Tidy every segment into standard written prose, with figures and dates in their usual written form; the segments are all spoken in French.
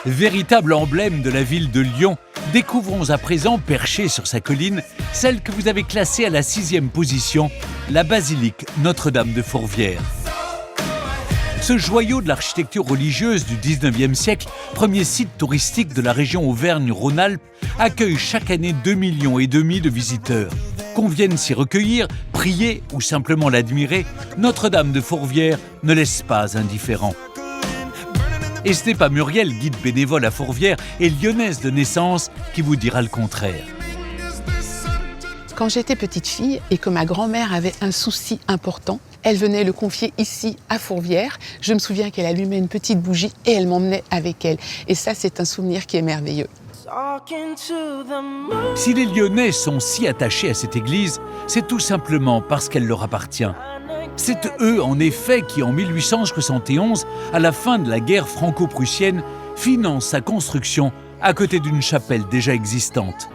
Véritable emblème de la ville de Lyon, découvrons à présent, perchée sur sa colline, celle que vous avez classée à la 6e position, la basilique Notre-Dame de Fourvière. Ce joyau de l'architecture religieuse du 19e siècle, premier site touristique de la région Auvergne-Rhône-Alpes, accueille chaque année 2,5 millions de visiteurs. Qu'on vienne s'y recueillir, prier ou simplement l'admirer, Notre-Dame de Fourvière ne laisse pas indifférent. Et ce n'est pas Muriel, guide bénévole à Fourvière et lyonnaise de naissance, qui vous dira le contraire. Quand j'étais petite fille et que ma grand-mère avait un souci important, elle venait le confier ici à Fourvière. Je me souviens qu'elle allumait une petite bougie et elle m'emmenait avec elle. Et ça, c'est un souvenir qui est merveilleux. Si les Lyonnais sont si attachés à cette église, c'est tout simplement parce qu'elle leur appartient. C'est eux, en effet, qui, en 1871, à la fin de la guerre franco-prussienne, financent sa construction à côté d'une chapelle déjà existante.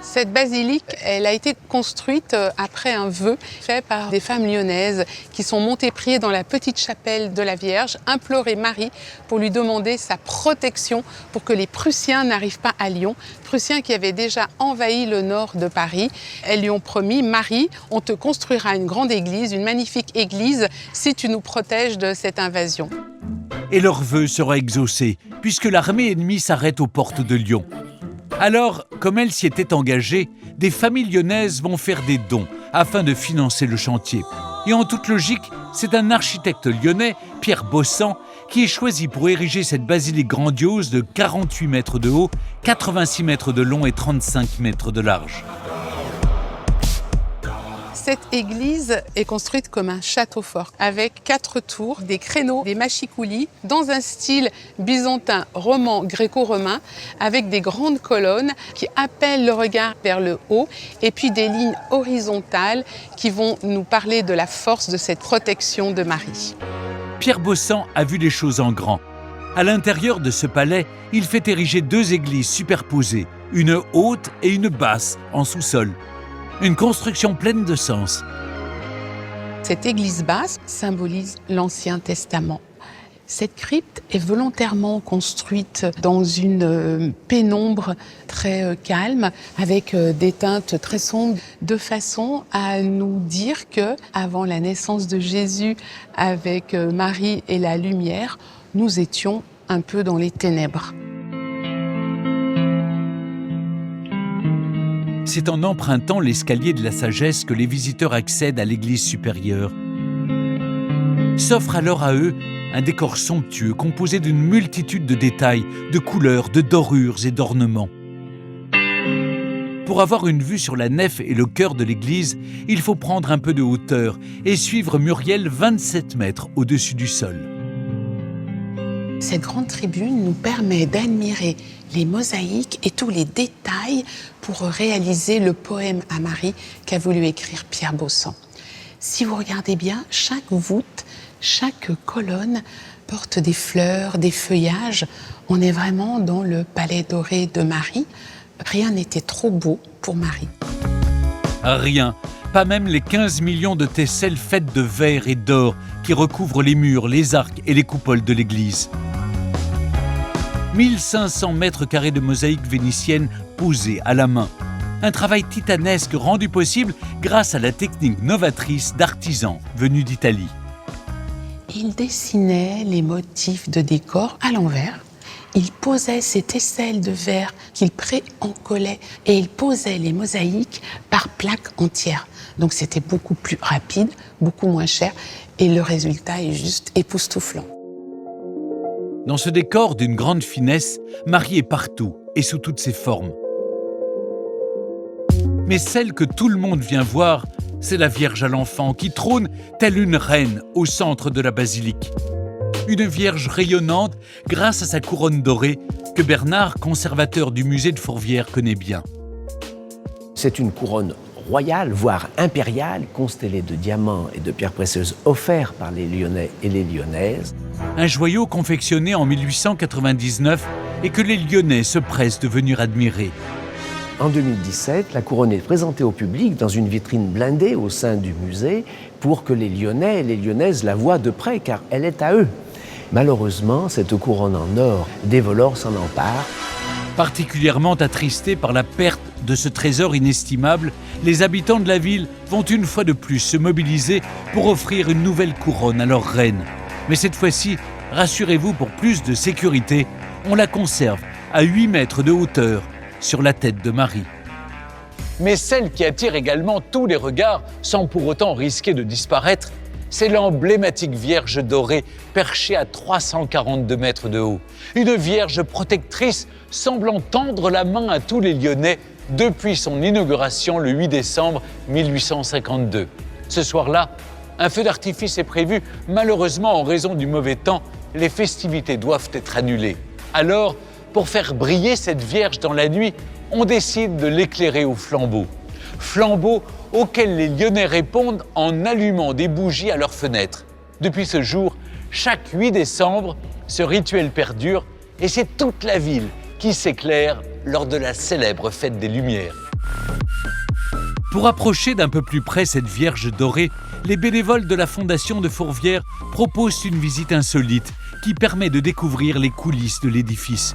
Cette basilique, elle a été construite après un vœu fait par des femmes lyonnaises qui sont montées prier dans la petite chapelle de la Vierge, implorer Marie pour lui demander sa protection pour que les Prussiens n'arrivent pas à Lyon. Prussiens qui avaient déjà envahi le nord de Paris. Elles lui ont promis, Marie, on te construira une grande église, une magnifique église, si tu nous protèges de cette invasion. Et leur vœu sera exaucé, puisque l'armée ennemie s'arrête aux portes de Lyon. Alors, comme elle s'y était engagée, des familles lyonnaises vont faire des dons afin de financer le chantier. Et en toute logique, c'est un architecte lyonnais, Pierre Bossan, qui est choisi pour ériger cette basilique grandiose de 48 mètres de haut, 86 mètres de long et 35 mètres de large. Cette église est construite comme un château fort, avec 4 tours, des créneaux, des mâchicoulis, dans un style byzantin, roman, gréco-romain, avec des grandes colonnes qui appellent le regard vers le haut, et puis des lignes horizontales qui vont nous parler de la force de cette protection de Marie. Pierre Bossan a vu les choses en grand. À l'intérieur de ce palais, il fait ériger 2 églises superposées, une haute et une basse en sous-sol. Une construction pleine de sens. Cette église basse symbolise l'Ancien Testament. Cette crypte est volontairement construite dans une pénombre très calme, avec des teintes très sombres, de façon à nous dire que, avant la naissance de Jésus, avec Marie et la lumière, nous étions un peu dans les ténèbres. C'est en empruntant l'escalier de la sagesse que les visiteurs accèdent à l'église supérieure. S'offre alors à eux un décor somptueux composé d'une multitude de détails, de couleurs, de dorures et d'ornements. Pour avoir une vue sur la nef et le chœur de l'église, il faut prendre un peu de hauteur et suivre Muriel 27 mètres au-dessus du sol. Cette grande tribune nous permet d'admirer les mosaïques et tous les détails pour réaliser le poème à Marie qu'a voulu écrire Pierre Bossan. Si vous regardez bien, chaque voûte, chaque colonne porte des fleurs, des feuillages. On est vraiment dans le palais doré de Marie. Rien n'était trop beau pour Marie. Rien, pas même les 15 millions de tesselles faites de verre et d'or qui recouvrent les murs, les arcs et les coupoles de l'église. 1500 mètres carrés de mosaïques vénitiennes posées à la main. Un travail titanesque rendu possible grâce à la technique novatrice d'artisans venus d'Italie. Il dessinait les motifs de décor à l'envers. Il posait ces tesselles de verre qu'il pré-encollait et il posait les mosaïques par plaque entière. Donc c'était beaucoup plus rapide, beaucoup moins cher et le résultat est juste époustouflant. Dans ce décor d'une grande finesse, Marie est partout et sous toutes ses formes. Mais celle que tout le monde vient voir, c'est la Vierge à l'enfant qui trône telle une reine au centre de la basilique. Une Vierge rayonnante grâce à sa couronne dorée que Bernard, conservateur du musée de Fourvière, connaît bien. C'est une couronne royale, voire impériale, constellée de diamants et de pierres précieuses offerts par les Lyonnais et les Lyonnaises. Un joyau confectionné en 1899 et que les Lyonnais se pressent de venir admirer. En 2017, la couronne est présentée au public dans une vitrine blindée au sein du musée pour que les Lyonnais et les Lyonnaises la voient de près, car elle est à eux. Malheureusement, cette couronne en or, des voleurs s'en emparent. Particulièrement attristés par la perte de ce trésor inestimable, les habitants de la ville vont une fois de plus se mobiliser pour offrir une nouvelle couronne à leur reine. Mais cette fois-ci, rassurez-vous, pour plus de sécurité, on la conserve à 8 mètres de hauteur sur la tête de Marie. Mais celle qui attire également tous les regards, sans pour autant risquer de disparaître, c'est l'emblématique Vierge dorée perchée à 342 mètres de haut. Une Vierge protectrice semblant tendre la main à tous les Lyonnais depuis son inauguration le 8 décembre 1852. Ce soir-là, un feu d'artifice est prévu. Malheureusement, en raison du mauvais temps, les festivités doivent être annulées. Alors, pour faire briller cette Vierge dans la nuit, on décide de l'éclairer au flambeau. Flambeau auquel les Lyonnais répondent en allumant des bougies à leurs fenêtres. Depuis ce jour, chaque 8 décembre, ce rituel perdure et c'est toute la ville qui s'éclaire lors de la célèbre fête des Lumières. Pour approcher d'un peu plus près cette Vierge dorée, les bénévoles de la Fondation de Fourvière proposent une visite insolite qui permet de découvrir les coulisses de l'édifice.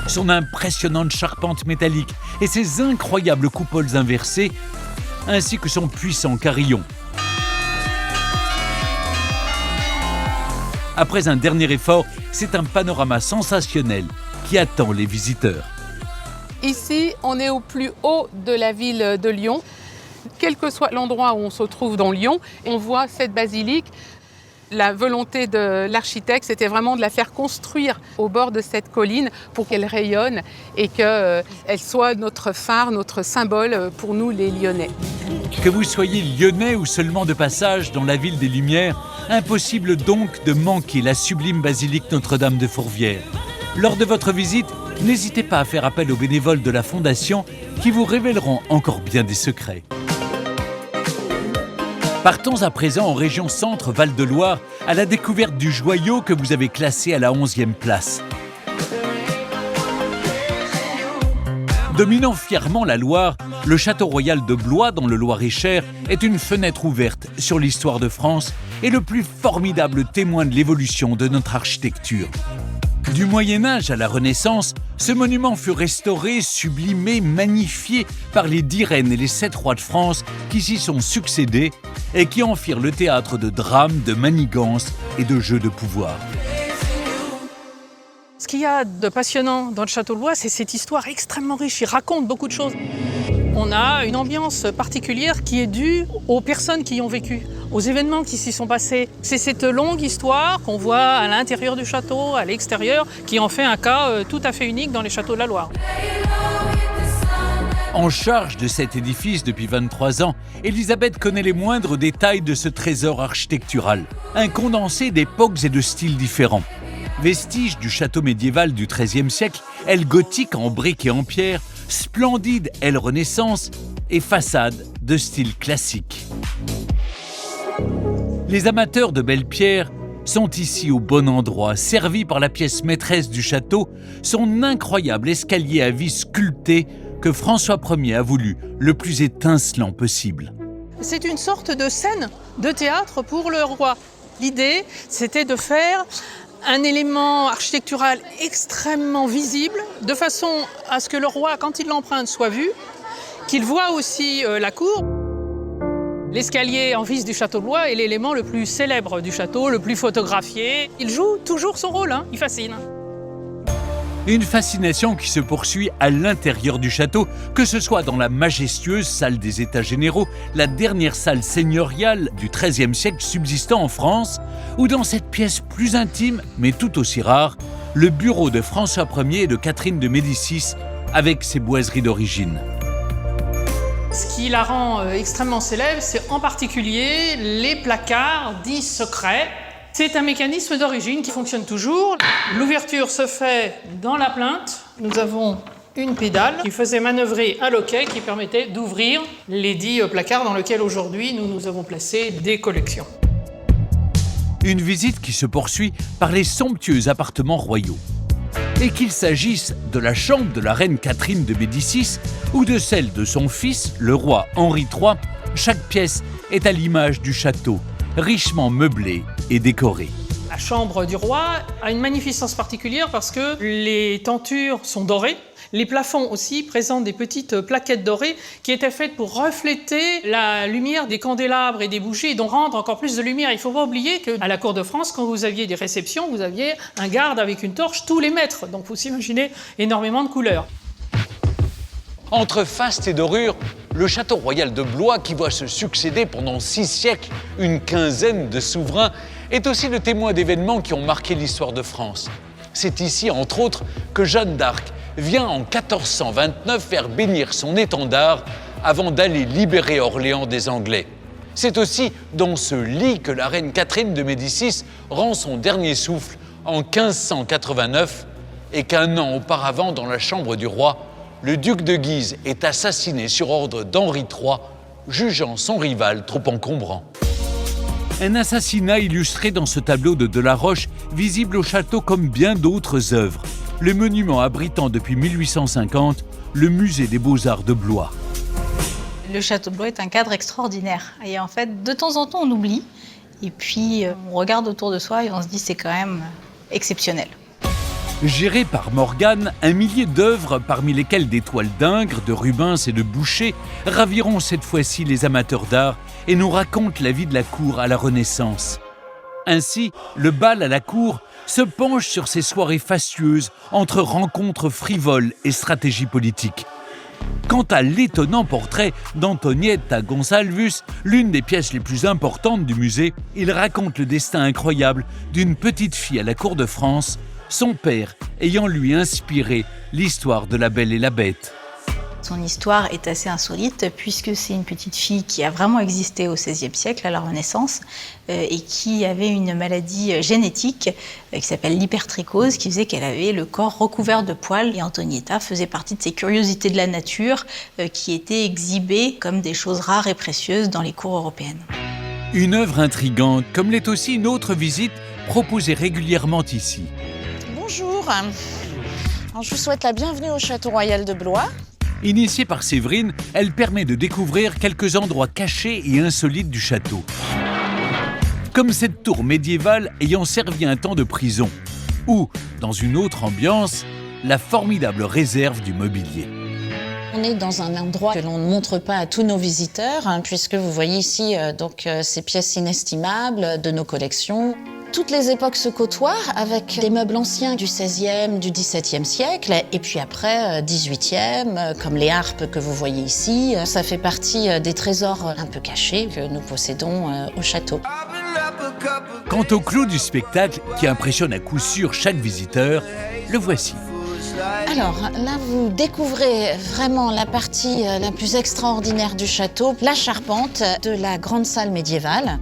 Son impressionnante charpente métallique et ses incroyables coupoles inversées, ainsi que son puissant carillon. Après un dernier effort, c'est un panorama sensationnel qui attend les visiteurs. Ici, on est au plus haut de la ville de Lyon. Quel que soit l'endroit où on se trouve dans Lyon, on voit cette basilique. La volonté de l'architecte, c'était vraiment de la faire construire au bord de cette colline pour qu'elle rayonne et qu'elle soit notre phare, notre symbole pour nous les Lyonnais. Que vous soyez lyonnais ou seulement de passage dans la ville des Lumières, impossible donc de manquer la sublime basilique Notre-Dame de Fourvière. Lors de votre visite, n'hésitez pas à faire appel aux bénévoles de la Fondation qui vous révéleront encore bien des secrets. Partons à présent en région Centre Val-de-Loire à la découverte du joyau que vous avez classé à la 11e place. Dominant fièrement la Loire, le château royal de Blois dans le Loir-et-Cher est une fenêtre ouverte sur l'histoire de France et le plus formidable témoin de l'évolution de notre architecture. Du Moyen-Âge à la Renaissance, ce monument fut restauré, sublimé, magnifié par les 10 reines et les 7 rois de France qui s'y sont succédés et qui en firent le théâtre de drames, de manigances et de jeux de pouvoir. Ce qu'il y a de passionnant dans le château de Blois, c'est cette histoire extrêmement riche. Il raconte beaucoup de choses. On a une ambiance particulière qui est due aux personnes qui y ont vécu, aux événements qui s'y sont passés. C'est cette longue histoire qu'on voit à l'intérieur du château, à l'extérieur, qui en fait un cas tout à fait unique dans les châteaux de la Loire. En charge de cet édifice depuis 23 ans, Elisabeth connaît les moindres détails de ce trésor architectural, un condensé d'époques et de styles différents. Vestige du château médiéval du XIIIe siècle, aile gothique en briques et en pierre, splendide aile Renaissance et façade de style classique. Les amateurs de belles pierres sont ici au bon endroit, servis par la pièce maîtresse du château, son incroyable escalier à vis sculpté que François Ier a voulu le plus étincelant possible. C'est une sorte de scène de théâtre pour le roi. L'idée, c'était de faire un élément architectural extrêmement visible, de façon à ce que le roi, quand il l'emprunte, soit vu, qu'il voit aussi la cour. L'escalier en vis du château de Blois est l'élément le plus célèbre du château, le plus photographié. Il joue toujours son rôle, il fascine. Une fascination qui se poursuit à l'intérieur du château, que ce soit dans la majestueuse salle des États généraux, la dernière salle seigneuriale du XIIIe siècle subsistant en France, ou dans cette pièce plus intime, mais tout aussi rare, le bureau de François Ier et de Catherine de Médicis, avec ses boiseries d'origine. Ce qui la rend extrêmement célèbre, c'est en particulier les placards dits secrets. C'est un mécanisme d'origine qui fonctionne toujours. L'ouverture se fait dans la plinthe. Nous avons une pédale qui faisait manœuvrer un loquet qui permettait d'ouvrir les 10 placards dans lesquels aujourd'hui nous avons placé des collections. Une visite qui se poursuit par les somptueux appartements royaux. Et qu'il s'agisse de la chambre de la reine Catherine de Médicis ou de celle de son fils, le roi Henri III, chaque pièce est à l'image du château, richement meublée et décorée. La chambre du roi a une magnificence particulière parce que les tentures sont dorées. Les plafonds aussi présentent des petites plaquettes dorées qui étaient faites pour refléter la lumière des candélabres et des bougies et donc rendre encore plus de lumière. Il ne faut pas oublier qu'à la cour de France, quand vous aviez des réceptions, vous aviez un garde avec une torche tous les mètres. Donc vous imaginez énormément de couleurs. Entre faste et dorure, le château royal de Blois, qui voit se succéder pendant 6 siècles une quinzaine de souverains, est aussi le témoin d'événements qui ont marqué l'histoire de France. C'est ici, entre autres, que Jeanne d'Arc vient en 1429 faire bénir son étendard avant d'aller libérer Orléans des Anglais. C'est aussi dans ce lit que la reine Catherine de Médicis rend son dernier souffle en 1589 et qu'un an auparavant, dans la chambre du roi, le duc de Guise est assassiné sur ordre d'Henri III, jugeant son rival trop encombrant. Un assassinat illustré dans ce tableau de Delaroche, visible au château comme bien d'autres œuvres. Le monument abritant depuis 1850 le musée des Beaux-Arts de Blois. Le château de Blois est un cadre extraordinaire. Et en fait, de temps en temps, on oublie. Et puis, on regarde autour de soi et on se dit c'est quand même exceptionnel. Géré par Morgane, un millier d'œuvres, parmi lesquelles des toiles d'Ingres, de Rubens et de Boucher, raviront cette fois-ci les amateurs d'art et nous racontent la vie de la cour à la Renaissance. Ainsi, le bal à la cour se penche sur ces soirées fastueuses entre rencontres frivoles et stratégies politiques. Quant à l'étonnant portrait d'Antonietta Gonsalvus, l'une des pièces les plus importantes du musée, il raconte le destin incroyable d'une petite fille à la cour de France, son père ayant lui inspiré l'histoire de La Belle et la Bête. Son histoire est assez insolite puisque c'est une petite fille qui a vraiment existé au XVIe siècle, à la Renaissance, et qui avait une maladie génétique qui s'appelle l'hypertrichose, qui faisait qu'elle avait le corps recouvert de poils. Et Antonietta faisait partie de ces curiosités de la nature qui étaient exhibées comme des choses rares et précieuses dans les cours européennes. Une œuvre intrigante, comme l'est aussi une autre visite proposée régulièrement ici. Bonjour. Alors, je vous souhaite la bienvenue au Château Royal de Blois. Initiée par Séverine, elle permet de découvrir quelques endroits cachés et insolites du château. Comme cette tour médiévale ayant servi un temps de prison, ou, dans une autre ambiance, la formidable réserve du mobilier. On est dans un endroit que l'on ne montre pas à tous nos visiteurs, puisque vous voyez ici ces pièces inestimables de nos collections. Toutes les époques se côtoient avec des meubles anciens du XVIe, du XVIIe siècle, et puis après, XVIIIe, comme les harpes que vous voyez ici. Ça fait partie des trésors un peu cachés que nous possédons au château. Quant au clou du spectacle, qui impressionne à coup sûr chaque visiteur, le voici. Alors là, vous découvrez vraiment la partie la plus extraordinaire du château, la charpente de la grande salle médiévale.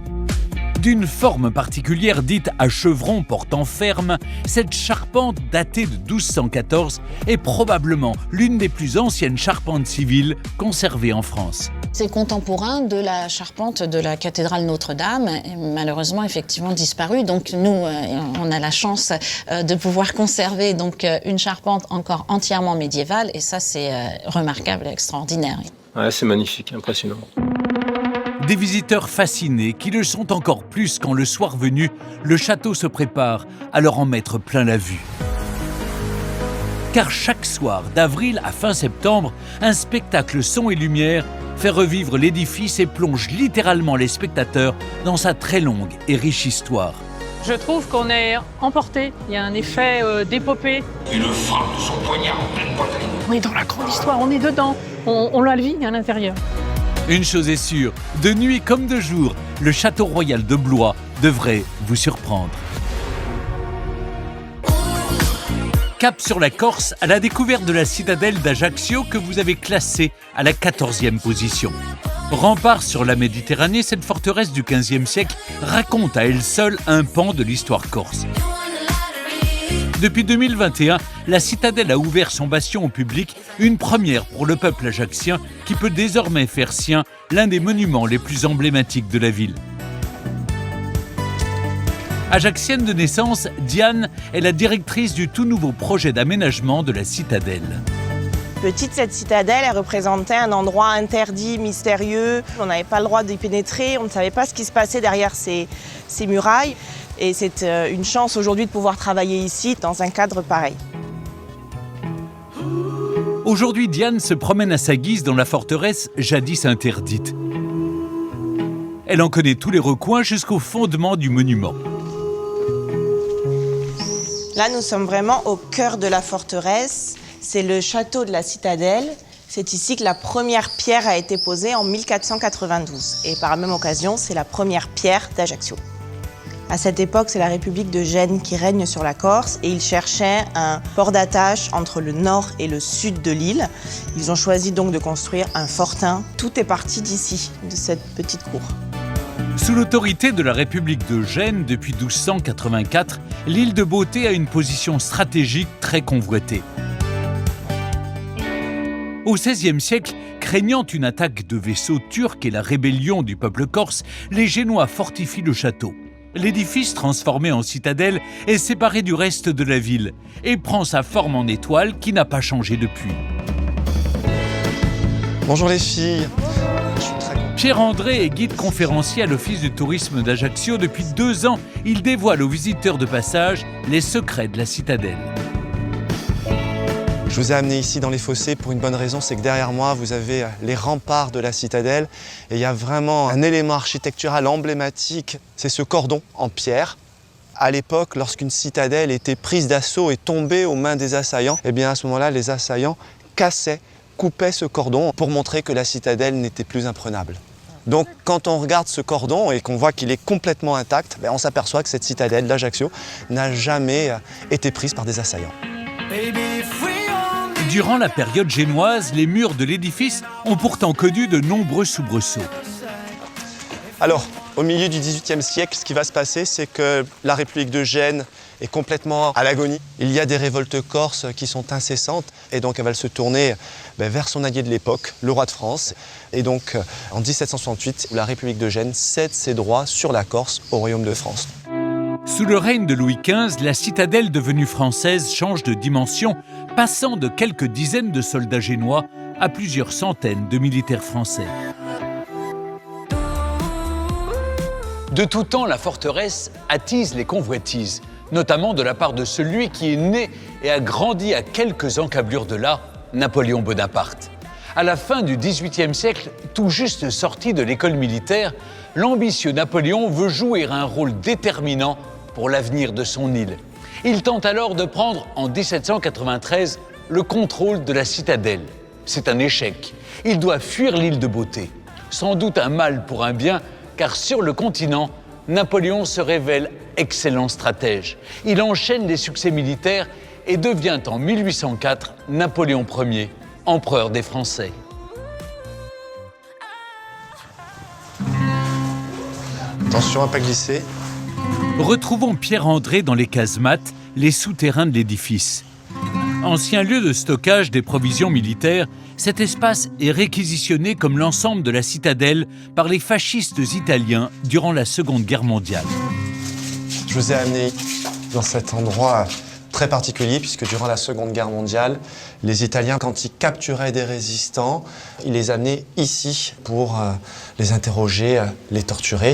D'une forme particulière dite à chevron portant ferme, cette charpente datée de 1214 est probablement l'une des plus anciennes charpentes civiles conservées en France. C'est contemporain de la charpente de la cathédrale Notre-Dame, malheureusement effectivement disparue. Donc nous, on a la chance de pouvoir conserver donc une charpente encore entièrement médiévale, et ça c'est remarquable et extraordinaire. Ouais, c'est magnifique, impressionnant. Des visiteurs fascinés qui le sont encore plus quand le soir venu, le château se prépare à leur en mettre plein la vue. Car chaque soir, d'avril à fin septembre, un spectacle son et lumière fait revivre l'édifice et plonge littéralement les spectateurs dans sa très longue et riche histoire. Je trouve qu'on est emporté, il y a un effet d'épopée. Et le frappe de son poignard en pleine poitrine. On est dans la grande histoire, on est dedans, on la vit à l'intérieur. Une chose est sûre, de nuit comme de jour, le château royal de Blois devrait vous surprendre. Cap sur la Corse, à la découverte de la citadelle d'Ajaccio que vous avez classée à la 14e position. Rempart sur la Méditerranée, cette forteresse du XVe siècle raconte à elle seule un pan de l'histoire corse. Depuis 2021, la citadelle a ouvert son bastion au public, une première pour le peuple ajaccien qui peut désormais faire sien l'un des monuments les plus emblématiques de la ville. Ajaccienne de naissance, Diane est la directrice du tout nouveau projet d'aménagement de la citadelle. Petite, cette citadelle, elle représentait un endroit interdit, mystérieux. On n'avait pas le droit d'y pénétrer, on ne savait pas ce qui se passait derrière ces murailles. Et c'est une chance aujourd'hui de pouvoir travailler ici dans un cadre pareil. Aujourd'hui, Diane se promène à sa guise dans la forteresse jadis interdite. Elle en connaît tous les recoins jusqu'au fondement du monument. Là, nous sommes vraiment au cœur de la forteresse. C'est le château de la Citadelle. C'est ici que la première pierre a été posée en 1492. Et par la même occasion, c'est la première pierre d'Ajaccio. À cette époque, c'est la République de Gênes qui règne sur la Corse et ils cherchaient un port d'attache entre le nord et le sud de l'île. Ils ont choisi donc de construire un fortin. Tout est parti d'ici, de cette petite cour. Sous l'autorité de la République de Gênes depuis 1284, l'île de Beauté a une position stratégique très convoitée. Au XVIe siècle, craignant une attaque de vaisseaux turcs et la rébellion du peuple corse, les Génois fortifient le château. L'édifice, transformé en citadelle, est séparé du reste de la ville et prend sa forme en étoile qui n'a pas changé depuis. Bonjour les filles. Je suis très content. Pierre-André est guide conférencier à l'Office du tourisme d'Ajaccio. Depuis 2 ans, il dévoile aux visiteurs de passage les secrets de la citadelle. Je vous ai amené ici dans les fossés pour une bonne raison, c'est que derrière moi, vous avez les remparts de la citadelle. Et il y a vraiment un élément architectural emblématique, c'est ce cordon en pierre. À l'époque, lorsqu'une citadelle était prise d'assaut et tombait aux mains des assaillants, eh bien à ce moment-là, les assaillants coupaient ce cordon pour montrer que la citadelle n'était plus imprenable. Donc quand on regarde ce cordon et qu'on voit qu'il est complètement intact, on s'aperçoit que cette citadelle d'Ajaccio n'a jamais été prise par des assaillants. Durant la période génoise, les murs de l'édifice ont pourtant connu de nombreux soubresauts. Alors, au milieu du XVIIIe siècle, ce qui va se passer, c'est que la République de Gênes est complètement à l'agonie. Il y a des révoltes corses qui sont incessantes et donc elle va se tourner vers son allié de l'époque, le roi de France. Et donc, en 1768, la République de Gênes cède ses droits sur la Corse au royaume de France. Sous le règne de Louis XV, la citadelle devenue française change de dimension, passant de quelques dizaines de soldats génois à plusieurs centaines de militaires français. De tout temps, la forteresse attise les convoitises, notamment de la part de celui qui est né et a grandi à quelques encablures de là, Napoléon Bonaparte. À la fin du XVIIIe siècle, tout juste sorti de l'école militaire, l'ambitieux Napoléon veut jouer un rôle déterminant pour l'avenir de son île. Il tente alors de prendre, en 1793, le contrôle de la citadelle. C'est un échec. Il doit fuir l'île de Beauté. Sans doute un mal pour un bien, car sur le continent, Napoléon se révèle excellent stratège. Il enchaîne les succès militaires et devient en 1804 Napoléon Ier, empereur des Français. Attention à ne pas glisser. Retrouvons Pierre-André dans les casemates, les souterrains de l'édifice. Ancien lieu de stockage des provisions militaires, cet espace est réquisitionné comme l'ensemble de la citadelle par les fascistes italiens durant la Seconde Guerre mondiale. Je vous ai amené dans cet endroit très particulier puisque durant la Seconde Guerre mondiale, les Italiens, quand ils capturaient des résistants, ils les amenaient ici pour les interroger, les torturer.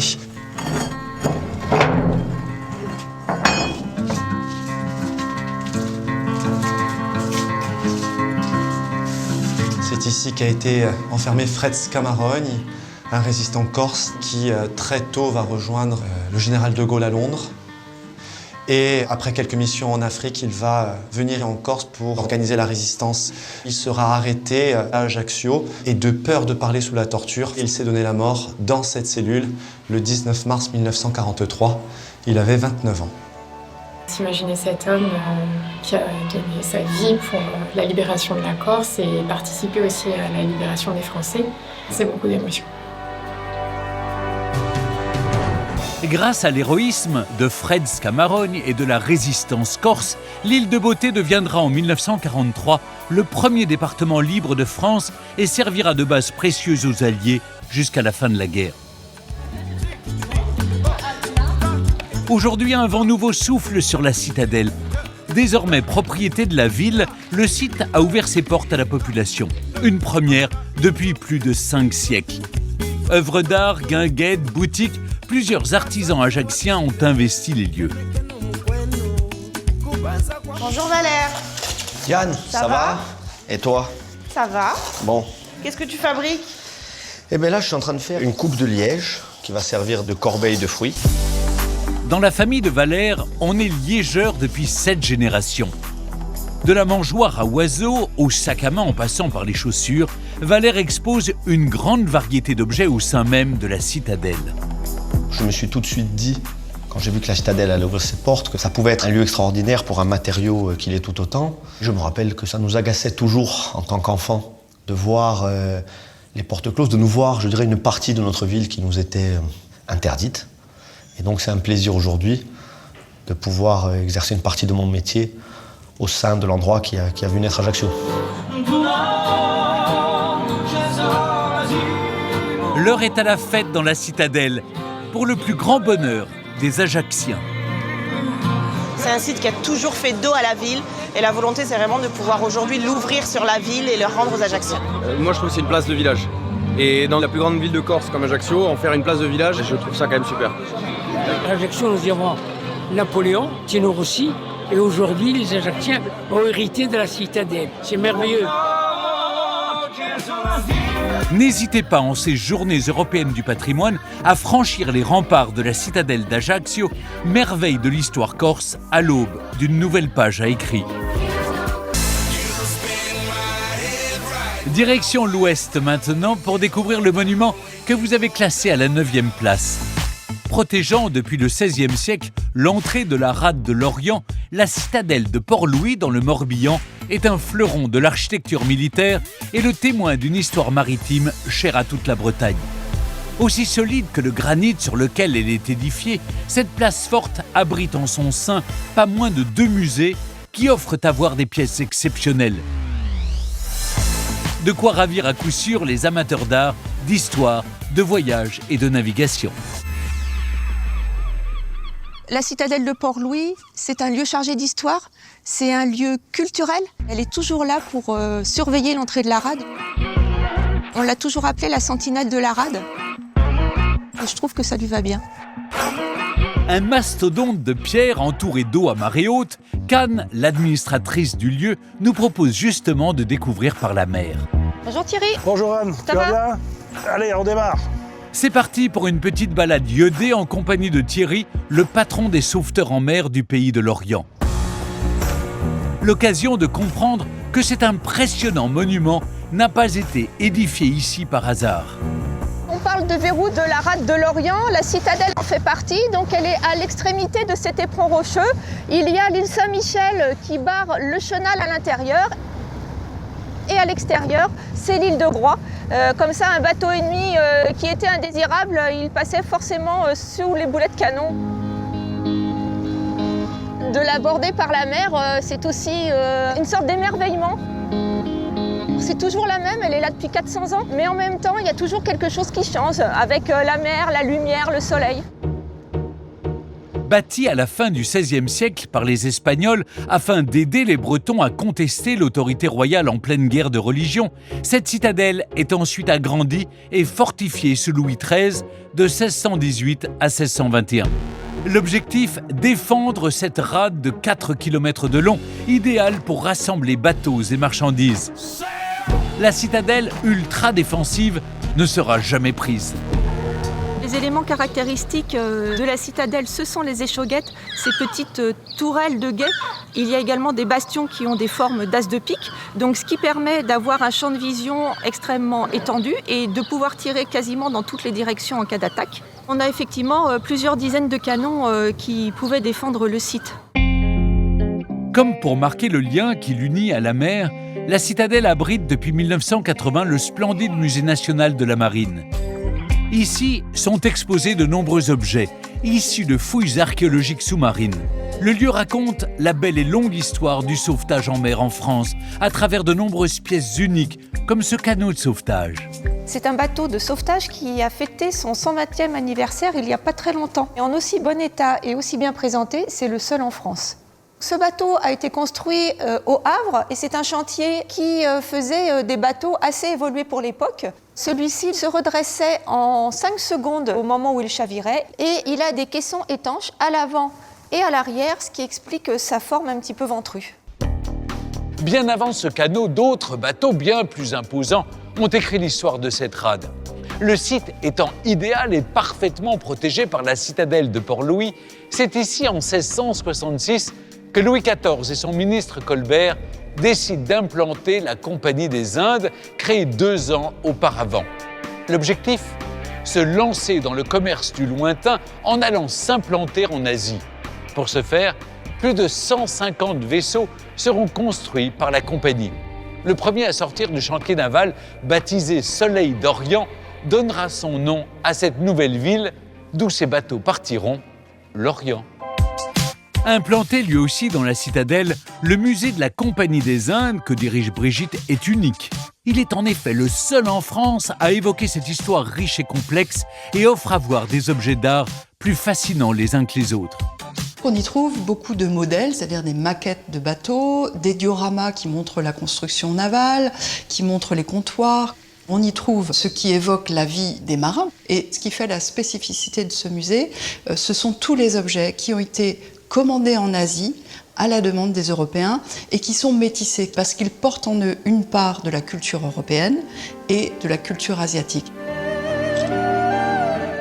C'est ici qu'a été enfermé Fred Scamarone, un résistant corse qui très tôt va rejoindre le général de Gaulle à Londres. Et après quelques missions en Afrique, il va venir en Corse pour organiser la résistance. Il sera arrêté à Ajaccio et de peur de parler sous la torture, il s'est donné la mort dans cette cellule le 19 mars 1943. Il avait 29 ans. S'imaginer cet homme qui a donné sa vie pour la libération de la Corse et participer aussi à la libération des Français, c'est beaucoup d'émotions. Grâce à l'héroïsme de Fred Scamarone et de la résistance corse, l'île de Beauté deviendra en 1943 le premier département libre de France et servira de base précieuse aux Alliés jusqu'à la fin de la guerre. Aujourd'hui, un vent nouveau souffle sur la citadelle. Désormais propriété de la ville, le site a ouvert ses portes à la population. Une première depuis plus de 5 siècles. Œuvres d'art, guinguettes, boutiques, plusieurs artisans ajacciens ont investi les lieux. Bonjour Valère. Yann, ça va? Et toi? Ça va. Bon. Qu'est-ce que tu fabriques? Eh bien là, je suis en train de faire une coupe de liège qui va servir de corbeille de fruits. Dans la famille de Valère, on est liégeur depuis 7 générations. De la mangeoire à oiseaux, au sac à main en passant par les chaussures, Valère expose une grande variété d'objets au sein même de la citadelle. Je me suis tout de suite dit, quand j'ai vu que la citadelle allait ouvrir ses portes, que ça pouvait être un lieu extraordinaire pour un matériau qui l'est tout autant. Je me rappelle que ça nous agaçait toujours, en tant qu'enfants, de voir les portes closes, de nous voir, je dirais, une partie de notre ville qui nous était interdite. Et donc c'est un plaisir aujourd'hui de pouvoir exercer une partie de mon métier au sein de l'endroit qui a vu naître Ajaccio. L'heure est à la fête dans la citadelle, pour le plus grand bonheur des Ajacciens. C'est un site qui a toujours fait dos à la ville et la volonté c'est vraiment de pouvoir aujourd'hui l'ouvrir sur la ville et le rendre aux Ajacciens. Moi je trouve que c'est une place de village. Et dans la plus grande ville de Corse comme Ajaccio, en faire une place de village, je trouve ça quand même super. À Ajaccio, nous y avons Napoléon, Tino Rossi, et aujourd'hui les Ajacciens ont hérité de la citadelle. C'est merveilleux. N'hésitez pas en ces journées européennes du patrimoine à franchir les remparts de la citadelle d'Ajaccio, merveille de l'histoire corse, à l'aube d'une nouvelle page à écrire. Direction l'ouest maintenant pour découvrir le monument que vous avez classé à la 9e place. Protégeant depuis le XVIe siècle l'entrée de la rade de Lorient, la citadelle de Port-Louis dans le Morbihan est un fleuron de l'architecture militaire et le témoin d'une histoire maritime chère à toute la Bretagne. Aussi solide que le granit sur lequel elle est édifiée, cette place forte abrite en son sein pas moins de 2 musées qui offrent à voir des pièces exceptionnelles. De quoi ravir à coup sûr les amateurs d'art, d'histoire, de voyage et de navigation. La citadelle de Port-Louis, c'est un lieu chargé d'histoire, c'est un lieu culturel. Elle est toujours là pour surveiller l'entrée de la rade. On l'a toujours appelée la sentinelle de la rade. Et je trouve que ça lui va bien. Un mastodonte de pierre entouré d'eau à marée haute, qu'Anne, l'administratrice du lieu, nous propose justement de découvrir par la mer. Bonjour Thierry. Bonjour Anne, ça va bien? Allez, on démarre. C'est parti pour une petite balade iodée en compagnie de Thierry, le patron des sauveteurs en mer du pays de l'Orient. L'occasion de comprendre que cet impressionnant monument n'a pas été édifié ici par hasard. On parle de verrou de la rade de Lorient, la citadelle en fait partie, donc elle est à l'extrémité de cet éperon rocheux. Il y a l'île Saint-Michel qui barre le chenal à l'intérieur. Et à l'extérieur, c'est l'île de Groix. Comme ça, un bateau ennemi qui était indésirable, il passait forcément sous les boulets de canon. De l'aborder par la mer, c'est aussi une sorte d'émerveillement. C'est toujours la même, elle est là depuis 400 ans, mais en même temps, il y a toujours quelque chose qui change, avec la mer, la lumière, le soleil. Bâtie à la fin du XVIe siècle par les Espagnols afin d'aider les Bretons à contester l'autorité royale en pleine guerre de religion, cette citadelle est ensuite agrandie et fortifiée sous Louis XIII de 1618 à 1621. L'objectif, défendre cette rade de 4 km de long, idéale pour rassembler bateaux et marchandises. La citadelle ultra défensive ne sera jamais prise. Les éléments caractéristiques de la citadelle, ce sont les échauguettes, ces petites tourelles de guet. Il y a également des bastions qui ont des formes d'as de pique, donc ce qui permet d'avoir un champ de vision extrêmement étendu et de pouvoir tirer quasiment dans toutes les directions en cas d'attaque. On a effectivement plusieurs dizaines de canons qui pouvaient défendre le site. Comme pour marquer le lien qui l'unit à la mer, la citadelle abrite depuis 1980 le splendide musée national de la marine. Ici sont exposés de nombreux objets, issus de fouilles archéologiques sous-marines. Le lieu raconte la belle et longue histoire du sauvetage en mer en France, à travers de nombreuses pièces uniques, comme ce canot de sauvetage. C'est un bateau de sauvetage qui a fêté son 120e anniversaire il n'y a pas très longtemps. Et en aussi bon état et aussi bien présenté, c'est le seul en France. Ce bateau a été construit au Havre et c'est un chantier qui faisait des bateaux assez évolués pour l'époque. Celui-ci se redressait en 5 secondes au moment où il chavirait et il a des caissons étanches à l'avant et à l'arrière, ce qui explique sa forme un petit peu ventrue. Bien avant ce canot, d'autres bateaux bien plus imposants ont écrit l'histoire de cette rade. Le site étant idéal et parfaitement protégé par la citadelle de Port-Louis, c'est ici en 1666 que Louis XIV et son ministre Colbert décident d'implanter la Compagnie des Indes, créée 2 ans auparavant. L'objectif ? Se lancer dans le commerce du lointain en allant s'implanter en Asie. Pour ce faire, plus de 150 vaisseaux seront construits par la compagnie. Le premier à sortir du chantier naval, baptisé Soleil d'Orient, donnera son nom à cette nouvelle ville, d'où ces bateaux partiront, l'Orient. Implanté lui aussi dans la citadelle, le musée de la Compagnie des Indes que dirige Brigitte est unique. Il est en effet le seul en France à évoquer cette histoire riche et complexe et offre à voir des objets d'art plus fascinants les uns que les autres. On y trouve beaucoup de modèles, c'est-à-dire des maquettes de bateaux, des dioramas qui montrent la construction navale, qui montrent les comptoirs. On y trouve ce qui évoque la vie des marins. Et ce qui fait la spécificité de ce musée, ce sont tous les objets qui ont été commandés en Asie à la demande des Européens et qui sont métissés parce qu'ils portent en eux une part de la culture européenne et de la culture asiatique.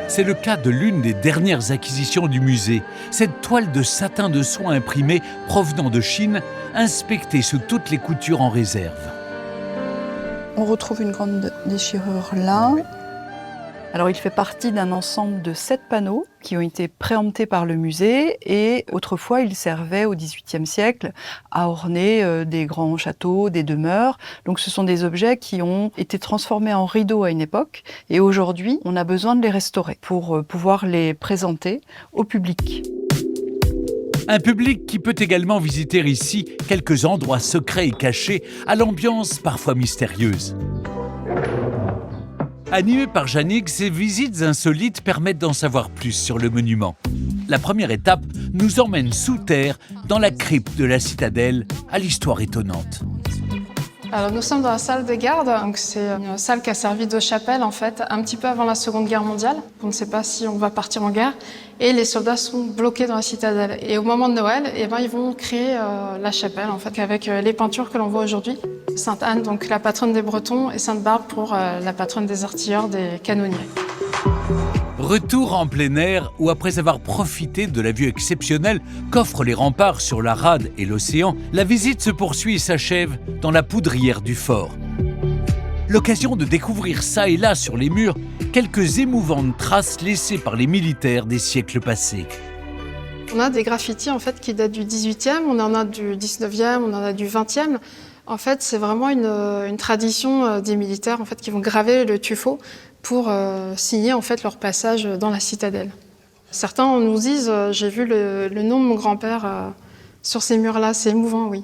C'est le cas de l'une des dernières acquisitions du musée, cette toile de satin de soie imprimée provenant de Chine, inspectée sous toutes les coutures en réserve. On retrouve une grande déchirure là. Alors il fait partie d'un ensemble de 7 panneaux qui ont été préemptés par le musée et autrefois il servait au XVIIIe siècle à orner des grands châteaux, des demeures. Donc ce sont des objets qui ont été transformés en rideaux à une époque et aujourd'hui on a besoin de les restaurer pour pouvoir les présenter au public. Un public qui peut également visiter ici quelques endroits secrets et cachés à l'ambiance parfois mystérieuse. Animées par Jannick, ces visites insolites permettent d'en savoir plus sur le monument. La première étape nous emmène sous terre, dans la crypte de la citadelle, à l'histoire étonnante. Alors nous sommes dans la salle de garde, donc c'est une salle qui a servi de chapelle en fait, un petit peu avant la Seconde Guerre mondiale. On ne sait pas si on va partir en guerre et les soldats sont bloqués dans la citadelle. Et au moment de Noël, ils vont créer la chapelle en fait, avec les peintures que l'on voit aujourd'hui. Sainte Anne, donc la patronne des Bretons, et Sainte Barbe pour la patronne des artilleurs, des canonniers. Retour en plein air où, après avoir profité de la vue exceptionnelle qu'offrent les remparts sur la rade et l'océan, la visite se poursuit et s'achève dans la poudrière du fort. L'occasion de découvrir ça et là sur les murs quelques émouvantes traces laissées par les militaires des siècles passés. On a des graffitis en fait, qui datent du 18e, on en a du 19e, on en a du 20e. En fait, c'est vraiment une tradition des militaires en fait, qui vont graver le tuffeau pour signer en fait, leur passage dans la citadelle. Certains nous disent « j'ai vu le nom de mon grand-père sur ces murs-là », c'est émouvant, oui.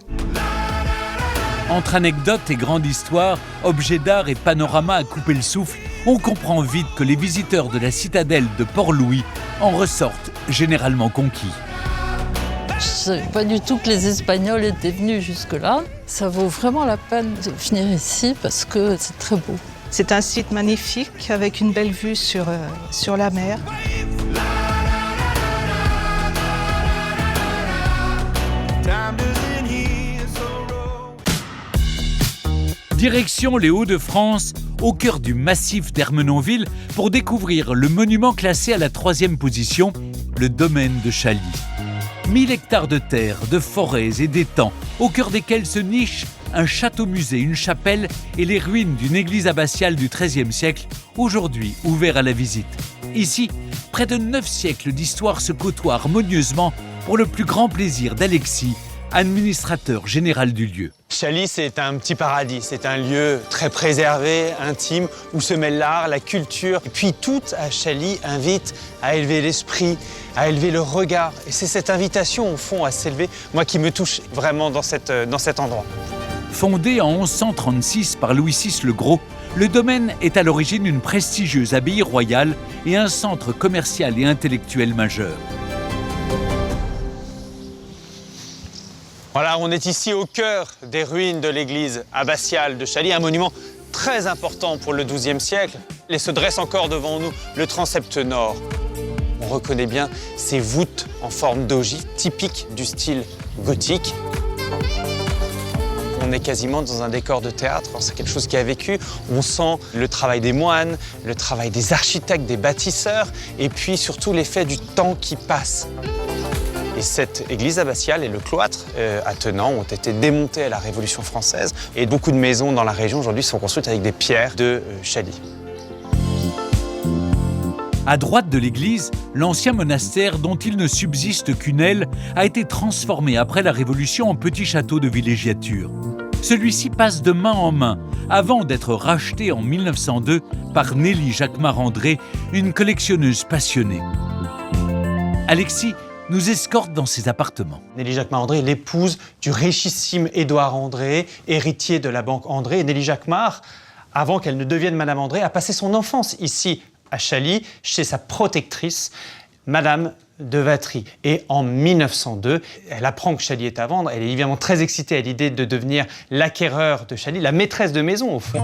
Entre anecdotes et grande histoire, objets d'art et panoramas à couper le souffle, on comprend vite que les visiteurs de la citadelle de Port-Louis en ressortent généralement conquis. Je ne savais pas du tout que les Espagnols étaient venus jusque-là. Ça vaut vraiment la peine de venir ici parce que c'est très beau. C'est un site magnifique avec une belle vue sur la mer. Direction les Hauts-de-France, au cœur du massif d'Ermenonville, pour découvrir le monument classé à la 3e position, le domaine de Chaly. 1000 hectares de terre, de forêts et d'étangs, au cœur desquels se nichent un château-musée, une chapelle et les ruines d'une église abbatiale du XIIIe siècle, aujourd'hui ouvert à la visite. Ici, près de 9 siècles d'histoire se côtoient harmonieusement pour le plus grand plaisir d'Alexis, administrateur général du lieu. Chaly, c'est un petit paradis, c'est un lieu très préservé, intime, où se mêlent l'art, la culture. Et puis tout à Chaly invite à élever l'esprit, à élever le regard. Et c'est cette invitation, au fond, à s'élever, moi, qui me touche vraiment dans cet endroit. Fondé en 1136 par Louis VI le Gros, le domaine est à l'origine une prestigieuse abbaye royale et un centre commercial et intellectuel majeur. Voilà, on est ici au cœur des ruines de l'église abbatiale de Chailly, un monument très important pour le XIIe siècle. Et se dresse encore devant nous le transept nord. On reconnaît bien ces voûtes en forme d'ogive, typiques du style gothique. On est quasiment dans un décor de théâtre, c'est quelque chose qui a vécu. On sent le travail des moines, le travail des architectes, des bâtisseurs, et puis surtout l'effet du temps qui passe. Et cette église abbatiale et le cloître attenant ont été démontés à la Révolution française. Et beaucoup de maisons dans la région aujourd'hui sont construites avec des pierres de Chailly. À droite de l'église, l'ancien monastère dont il ne subsiste qu'une aile a été transformé après la Révolution en petit château de villégiature. Celui-ci passe de main en main avant d'être racheté en 1902 par Nelly Jacquemart-André, une collectionneuse passionnée. Alexis nous escorte dans ses appartements. Nelly Jacquemart-André est l'épouse du richissime Édouard André, héritier de la banque André. Et Nelly Jacquemart, avant qu'elle ne devienne Madame André, a passé son enfance ici, à Chailly, chez sa protectrice, Madame de Vatry. Et en 1902, elle apprend que Chailly est à vendre. Elle est évidemment très excitée à l'idée de devenir l'acquéreur de Chailly, la maîtresse de maison au fond.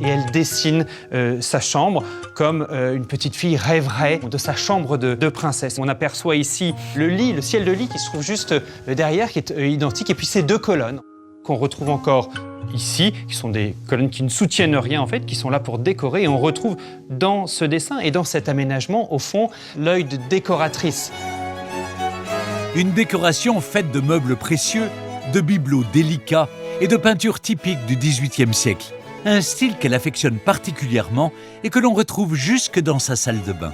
Et elle dessine sa chambre comme une petite fille rêverait de sa chambre de princesse. On aperçoit ici le lit, le ciel de lit qui se trouve juste derrière, qui est identique, et puis ces deux colonnes qu'on retrouve encore ici, qui sont des colonnes qui ne soutiennent rien en fait, qui sont là pour décorer. Et on retrouve dans ce dessin et dans cet aménagement, au fond, l'œil de décoratrice. Une décoration faite de meubles précieux, de bibelots délicats et de peintures typiques du XVIIIe siècle. Un style qu'elle affectionne particulièrement et que l'on retrouve jusque dans sa salle de bain.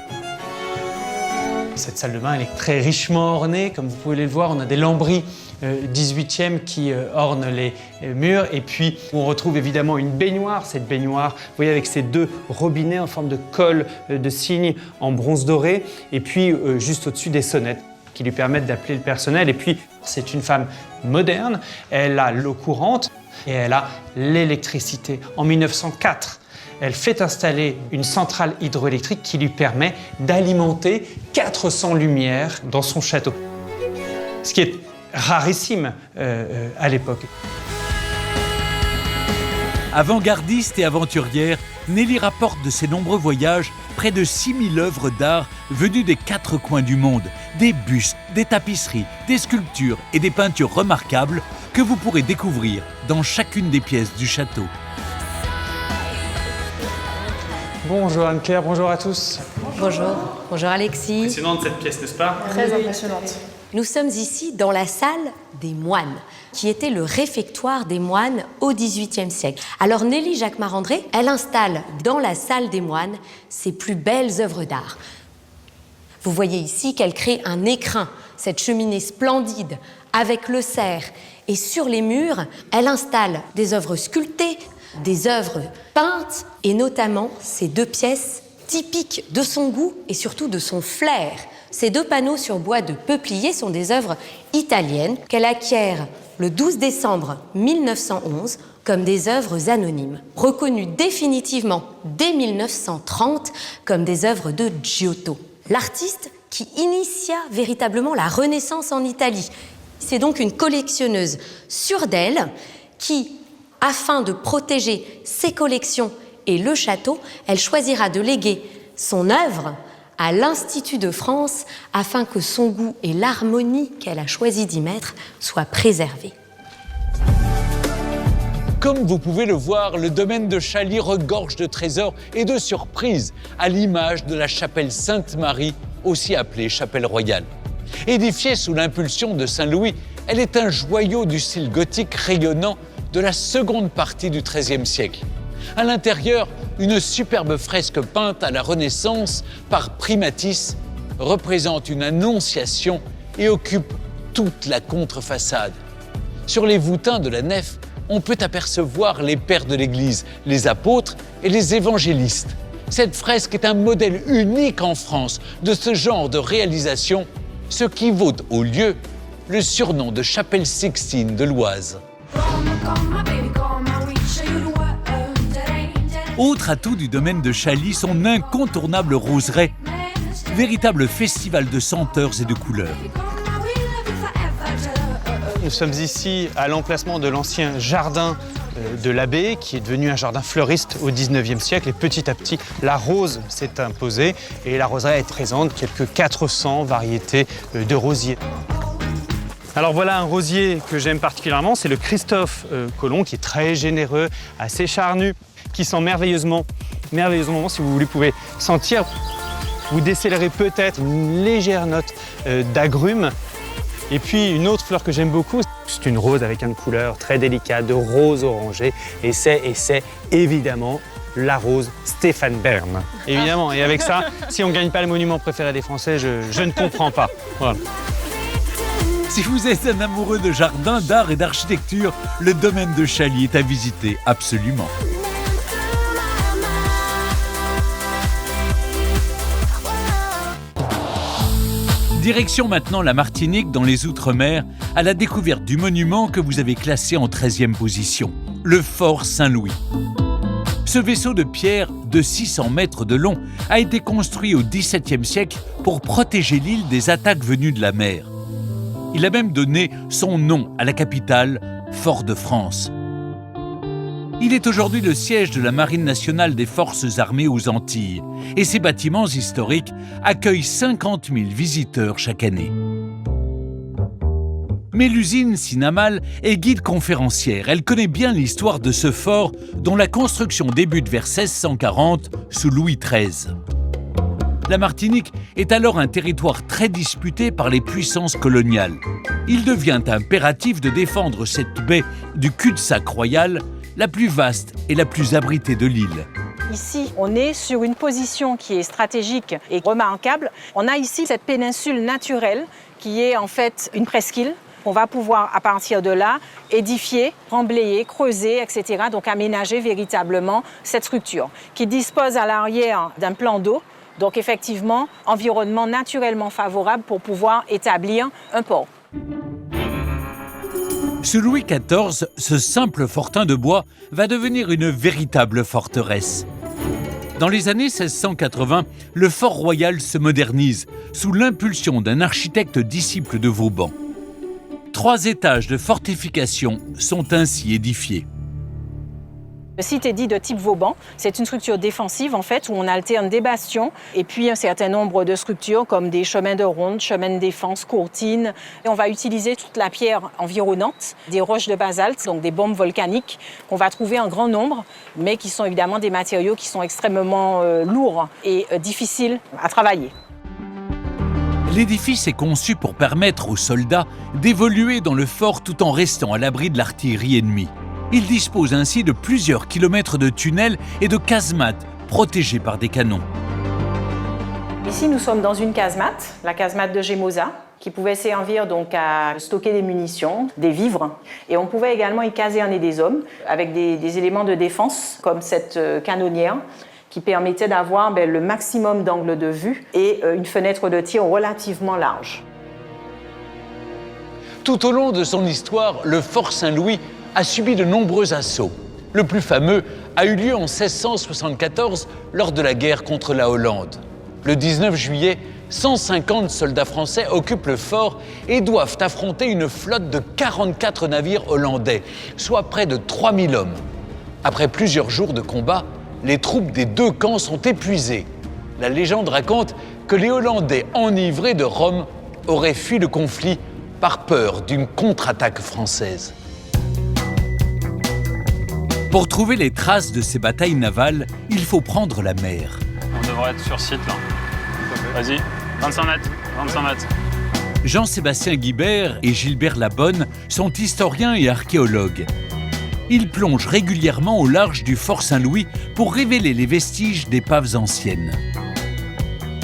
Cette salle de bain, elle est très richement ornée. Comme vous pouvez le voir, on a des lambris 18e qui ornent les murs. Et puis, on retrouve évidemment une baignoire. Cette baignoire, vous voyez, avec ces deux robinets en forme de col de cygne en bronze doré. Et puis, juste au-dessus, des sonnettes qui lui permettent d'appeler le personnel. Et puis, c'est une femme moderne. Elle a l'eau courante et elle a l'électricité. En 1904, elle fait installer une centrale hydroélectrique qui lui permet d'alimenter 400 lumières dans son château. Ce qui est rarissime à l'époque. Avant-gardiste et aventurière, Nelly rapporte de ses nombreux voyages près de 6000 œuvres d'art venues des 4 coins du monde, des bustes, des tapisseries, des sculptures et des peintures remarquables que vous pourrez découvrir dans chacune des pièces du château. Bonjour Anne-Claire, bonjour à tous. Bonjour, bonjour Alexis. Impressionnante cette pièce, n'est-ce pas? Très impressionnante. Nous sommes ici dans la salle des moines, qui était le réfectoire des moines au XVIIIe siècle. Alors Nelly Jacquemart-André, elle installe dans la salle des moines ses plus belles œuvres d'art. Vous voyez ici qu'elle crée un écrin, cette cheminée splendide avec le cerf. Et sur les murs, elle installe des œuvres sculptées, des œuvres peintes, et notamment ces 2 pièces typiques de son goût et surtout de son flair. Ces 2 panneaux sur bois de peuplier sont des œuvres italiennes qu'elle acquiert le 12 décembre 1911 comme des œuvres anonymes, reconnues définitivement dès 1930 comme des œuvres de Giotto, l'artiste qui initia véritablement la Renaissance en Italie. C'est donc une collectionneuse sûre d'elle qui, afin de protéger ses collections et le château, elle choisira de léguer son œuvre à l'Institut de France afin que son goût et l'harmonie qu'elle a choisi d'y mettre soient préservés. Comme vous pouvez le voir, le domaine de Chailly regorge de trésors et de surprises, à l'image de la chapelle Sainte-Marie, aussi appelée chapelle royale. Édifiée sous l'impulsion de Saint-Louis, elle est un joyau du style gothique rayonnant de la seconde partie du XIIIe siècle. À l'intérieur, une superbe fresque peinte à la Renaissance par Primatis représente une annonciation et occupe toute la contre-façade. Sur les voûtins de la nef, on peut apercevoir les pères de l'Église, les apôtres et les évangélistes. Cette fresque est un modèle unique en France de ce genre de réalisation, ce qui vaut au lieu le surnom de chapelle Sixtine de l'Oise. Autre atout du domaine de Chailly, son incontournable roseraie, véritable festival de senteurs et de couleurs. Nous sommes ici à l'emplacement de l'ancien jardin de l'abbaye, qui est devenu un jardin fleuriste au 19e siècle. Et petit à petit, la rose s'est imposée et la roseraie présente quelques 400 variétés de rosiers. Alors voilà un rosier que j'aime particulièrement, c'est le Christophe Colomb, qui est très généreux, assez charnu, qui sent merveilleusement bon. Si vous voulez, vous pouvez sentir, vous décélerez peut-être une légère note d'agrumes. Et puis une autre fleur que j'aime beaucoup, c'est une rose avec une couleur très délicate, de rose orangé, et c'est évidemment la rose Stéphane Bern. Évidemment, et avec ça, si on ne gagne pas le monument préféré des Français, je ne comprends pas. Voilà. Si vous êtes un amoureux de jardin, d'art et d'architecture, le domaine de Chaly est à visiter absolument. Direction maintenant la Martinique, dans les Outre-mer, à la découverte du monument que vous avez classé en 13e position, le Fort Saint-Louis. Ce vaisseau de pierre de 600 mètres de long a été construit au XVIIe siècle pour protéger l'île des attaques venues de la mer. Il a même donné son nom à la capitale, Fort-de-France. Il est aujourd'hui le siège de la Marine nationale des Forces armées aux Antilles et ses bâtiments historiques accueillent 50 000 visiteurs chaque année. Mais l'usine Sinamal est guide conférencière. Elle connaît bien l'histoire de ce fort dont la construction débute vers 1640 sous Louis XIII. La Martinique est alors un territoire très disputé par les puissances coloniales. Il devient impératif de défendre cette baie du cul-de-sac royal, la plus vaste et la plus abritée de l'île. Ici, on est sur une position qui est stratégique et remarquable. On a ici cette péninsule naturelle qui est en fait une presqu'île. On va pouvoir, à partir de là, édifier, remblayer, creuser, etc. Donc aménager véritablement cette structure qui dispose à l'arrière d'un plan d'eau. Donc effectivement, environnement naturellement favorable pour pouvoir établir un port. Sous Louis XIV, ce simple fortin de bois va devenir une véritable forteresse. Dans les années 1680, le fort royal se modernise sous l'impulsion d'un architecte disciple de Vauban. 3 étages de fortification sont ainsi édifiés. Le site est dit de type Vauban. C'est une structure défensive en fait où on alterne des bastions et puis un certain nombre de structures comme des chemins de ronde, chemins de défense, courtines. Et on va utiliser toute la pierre environnante, des roches de basalte, donc des bombes volcaniques qu'on va trouver en grand nombre, mais qui sont évidemment des matériaux qui sont extrêmement lourds et difficiles à travailler. L'édifice est conçu pour permettre aux soldats d'évoluer dans le fort tout en restant à l'abri de l'artillerie ennemie. Il dispose ainsi de plusieurs kilomètres de tunnels et de casemates protégés par des canons. Ici, nous sommes dans une casemate, la casemate de Gémosa, qui pouvait servir donc à stocker des munitions, des vivres. Et on pouvait également y caserner des hommes avec des éléments de défense, comme cette canonnière, qui permettait d'avoir le maximum d'angle de vue et une fenêtre de tir relativement large. Tout au long de son histoire, le Fort Saint-Louis a subi de nombreux assauts. Le plus fameux a eu lieu en 1674 lors de la guerre contre la Hollande. Le 19 juillet, 150 soldats français occupent le fort et doivent affronter une flotte de 44 navires hollandais, soit près de 3000 hommes. Après plusieurs jours de combat, les troupes des 2 camps sont épuisées. La légende raconte que les Hollandais, enivrés de rhum, auraient fui le conflit par peur d'une contre-attaque française. Pour trouver les traces de ces batailles navales, il faut prendre la mer. On devrait être sur site, là. Vas-y, 25 mètres, 25 mètres. Jean-Sébastien Guibert et Gilbert Labonne sont historiens et archéologues. Ils plongent régulièrement au large du Fort Saint-Louis pour révéler les vestiges d'épaves anciennes.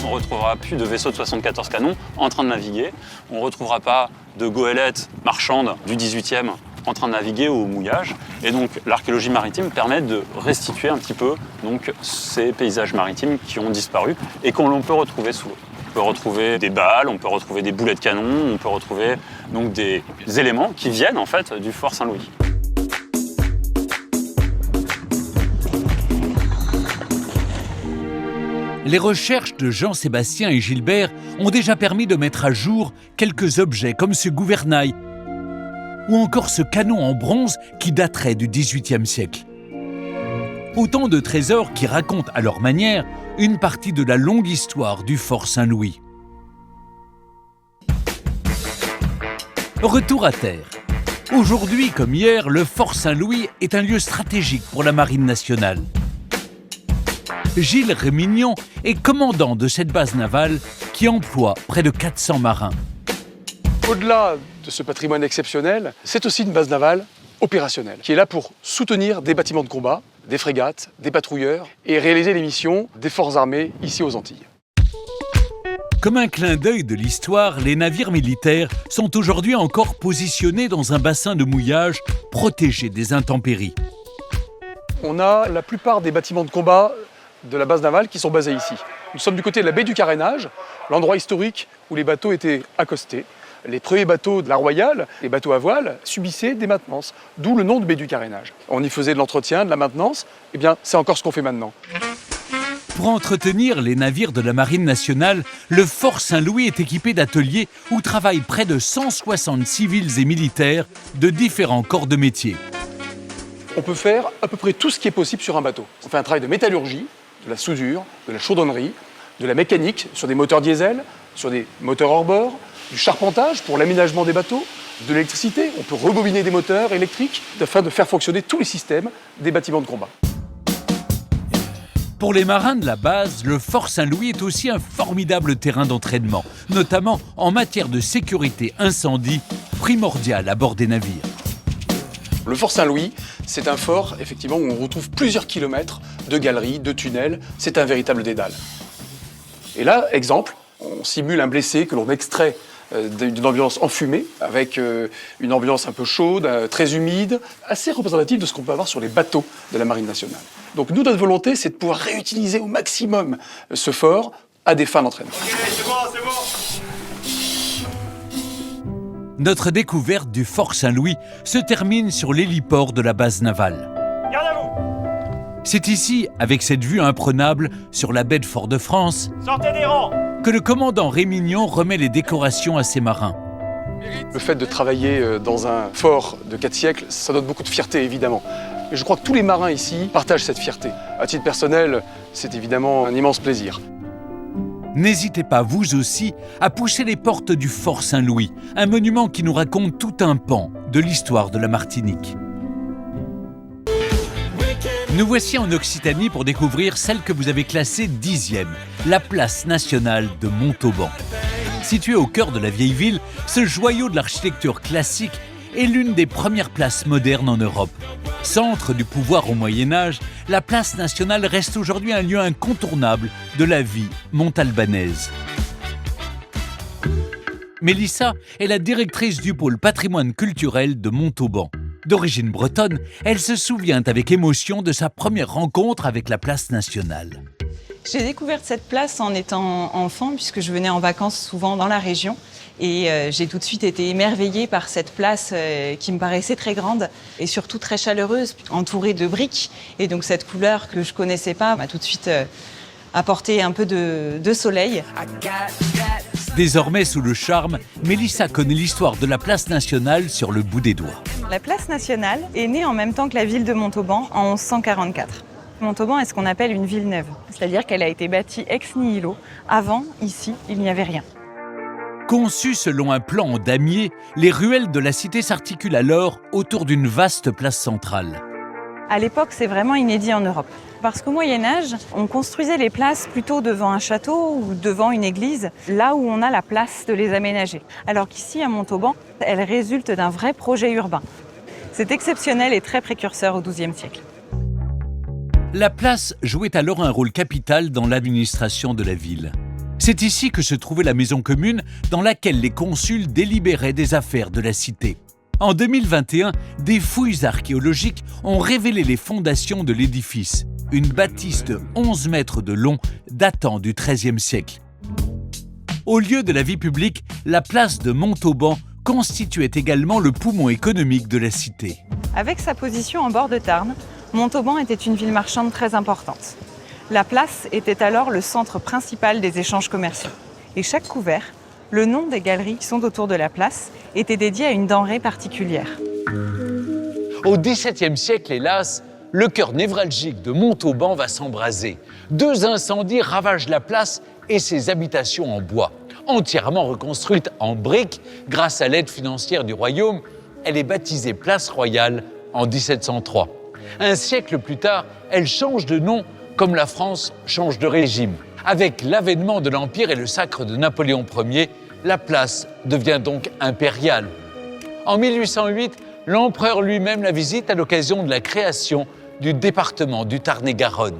On ne retrouvera plus de vaisseaux de 74 canons en train de naviguer. On ne retrouvera pas de goélettes marchandes du 18e en train de naviguer au mouillage. Et donc l'archéologie maritime permet de restituer un petit peu donc, ces paysages maritimes qui ont disparu et qu'on peut retrouver sous l'eau. On peut retrouver des balles, on peut retrouver des boulets de canon, on peut retrouver donc, des éléments qui viennent en fait du Fort Saint-Louis. Les recherches de Jean-Sébastien et Gilbert ont déjà permis de mettre à jour quelques objets comme ce gouvernail ou encore ce canon en bronze qui daterait du XVIIIe siècle. Autant de trésors qui racontent à leur manière une partie de la longue histoire du Fort Saint-Louis. Retour à terre. Aujourd'hui comme hier, le Fort Saint-Louis est un lieu stratégique pour la Marine nationale. Gilles Rémignon est commandant de cette base navale qui emploie près de 400 marins. Au-delà de ce patrimoine exceptionnel, c'est aussi une base navale opérationnelle qui est là pour soutenir des bâtiments de combat, des frégates, des patrouilleurs et réaliser les missions des forces armées ici aux Antilles. Comme un clin d'œil de l'histoire, les navires militaires sont aujourd'hui encore positionnés dans un bassin de mouillage protégé des intempéries. On a la plupart des bâtiments de combat de la base navale qui sont basés ici. Nous sommes du côté de la baie du Carénage, l'endroit historique où les bateaux étaient accostés. Les premiers bateaux de la Royale, les bateaux à voile, subissaient des maintenances, d'où le nom de baie du Carénage. On y faisait de l'entretien, de la maintenance, et bien c'est encore ce qu'on fait maintenant. Pour entretenir les navires de la Marine nationale, le Fort Saint-Louis est équipé d'ateliers où travaillent près de 160 civils et militaires de différents corps de métier. On peut faire à peu près tout ce qui est possible sur un bateau. On fait un travail de métallurgie, de la soudure, de la chaudronnerie, de la mécanique sur des moteurs diesel, sur des moteurs hors-bord, du charpentage pour l'aménagement des bateaux, de l'électricité. On peut rebobiner des moteurs électriques afin de faire fonctionner tous les systèmes des bâtiments de combat. Pour les marins de la base, le Fort Saint-Louis est aussi un formidable terrain d'entraînement, notamment en matière de sécurité incendie, primordiale à bord des navires. Le Fort Saint-Louis, c'est un fort effectivement où on retrouve plusieurs kilomètres de galeries, de tunnels. C'est un véritable dédale. Et là, exemple, on simule un blessé que l'on extrait d'une ambiance enfumée, avec une ambiance un peu chaude, très humide, assez représentative de ce qu'on peut avoir sur les bateaux de la Marine nationale. Donc nous, notre volonté, c'est de pouvoir réutiliser au maximum ce fort à des fins d'entraînement. Ok, c'est bon. Notre découverte du Fort Saint-Louis se termine sur l'héliport de la base navale. Garde à vous. C'est ici, avec cette vue imprenable sur la baie de Fort-de-France, Sortez des rangs. que le commandant Rémignon remet les décorations à ses marins. Le fait de travailler dans un fort de 4 siècles, ça donne beaucoup de fierté, évidemment. Et je crois que tous les marins ici partagent cette fierté. À titre personnel, c'est évidemment un immense plaisir. N'hésitez pas, vous aussi, à pousser les portes du Fort Saint-Louis, un monument qui nous raconte tout un pan de l'histoire de la Martinique. Nous voici en Occitanie pour découvrir celle que vous avez classée 10e, la place nationale de Montauban. Située au cœur de la vieille ville, ce joyau de l'architecture classique est l'une des premières places modernes en Europe. Centre du pouvoir au Moyen-Âge, la place nationale reste aujourd'hui un lieu incontournable de la vie montalbanaise. Mélissa est la directrice du pôle patrimoine culturel de Montauban. D'origine bretonne, elle se souvient avec émotion de sa première rencontre avec la place nationale. J'ai découvert cette place en étant enfant, puisque je venais en vacances souvent dans la région. Et j'ai tout de suite été émerveillée par cette place qui me paraissait très grande et surtout très chaleureuse, entourée de briques. Et donc cette couleur que je ne connaissais pas m'a tout de suite apporté un peu de soleil. Désormais sous le charme, Mélissa connaît l'histoire de la place nationale sur le bout des doigts. La place nationale est née en même temps que la ville de Montauban en 1144. Montauban est ce qu'on appelle une ville neuve, c'est-à-dire qu'elle a été bâtie ex nihilo. Avant, ici, il n'y avait rien. Conçues selon un plan en damier, les ruelles de la cité s'articulent alors autour d'une vaste place centrale. À l'époque, c'est vraiment inédit en Europe. Parce qu'au Moyen-Âge, on construisait les places plutôt devant un château ou devant une église, là où on a la place de les aménager. Alors qu'ici, à Montauban, elle résulte d'un vrai projet urbain. C'est exceptionnel et très précurseur au XIIe siècle. La place jouait alors un rôle capital dans l'administration de la ville. C'est ici que se trouvait la maison commune dans laquelle les consuls délibéraient des affaires de la cité. En 2021, des fouilles archéologiques ont révélé les fondations de l'édifice, une bâtisse de 11 mètres de long datant du XIIIe siècle. Au lieu de la vie publique, la place de Montauban constituait également le poumon économique de la cité. Avec sa position en bord de Tarn, Montauban était une ville marchande très importante. La place était alors le centre principal des échanges commerciaux. Et chaque couvert Le nom des galeries qui sont autour de la place était dédié à une denrée particulière. Au XVIIe siècle, hélas, le cœur névralgique de Montauban va s'embraser. 2 incendies ravagent la place et ses habitations en bois. Entièrement reconstruite en briques grâce à l'aide financière du royaume, elle est baptisée Place Royale en 1703. Un siècle plus tard, elle change de nom comme la France change de régime. Avec l'avènement de l'Empire et le sacre de Napoléon Ier, la place devient donc impériale. En 1808, l'empereur lui-même la visite à l'occasion de la création du département du Tarn-et-Garonne.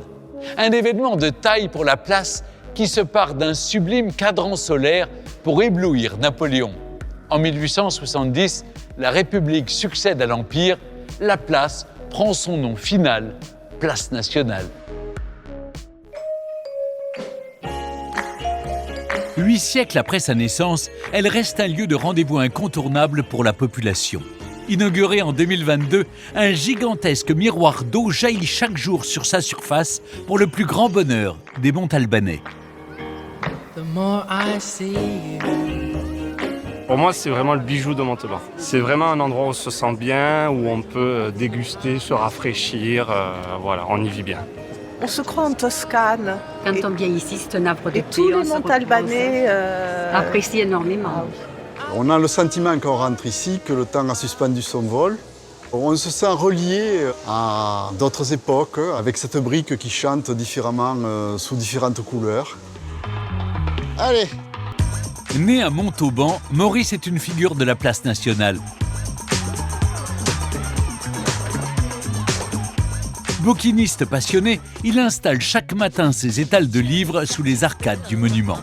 Un événement de taille pour la place qui se part d'un sublime cadran solaire pour éblouir Napoléon. En 1870, la République succède à l'Empire, la place prend son nom final, Place Nationale. 8 siècles après sa naissance, elle reste un lieu de rendez-vous incontournable pour la population. Inauguré en 2022, un gigantesque miroir d'eau jaillit chaque jour sur sa surface pour le plus grand bonheur des Montalbanais. Pour moi, c'est vraiment le bijou de Montauban. C'est vraiment un endroit où on se sent bien, où on peut déguster, se rafraîchir, voilà, on y vit bien. On se croit en Toscane. Quand on vient ici, c'est un havre de paix. Tous les Montalbanais apprécient énormément. On a le sentiment quand on rentre ici que le temps a suspendu son vol. On se sent relié à d'autres époques, avec cette brique qui chante différemment, sous différentes couleurs. Allez! Né à Montauban, Maurice est une figure de la place nationale. Bouquiniste passionné, il installe chaque matin ses étals de livres sous les arcades du monument.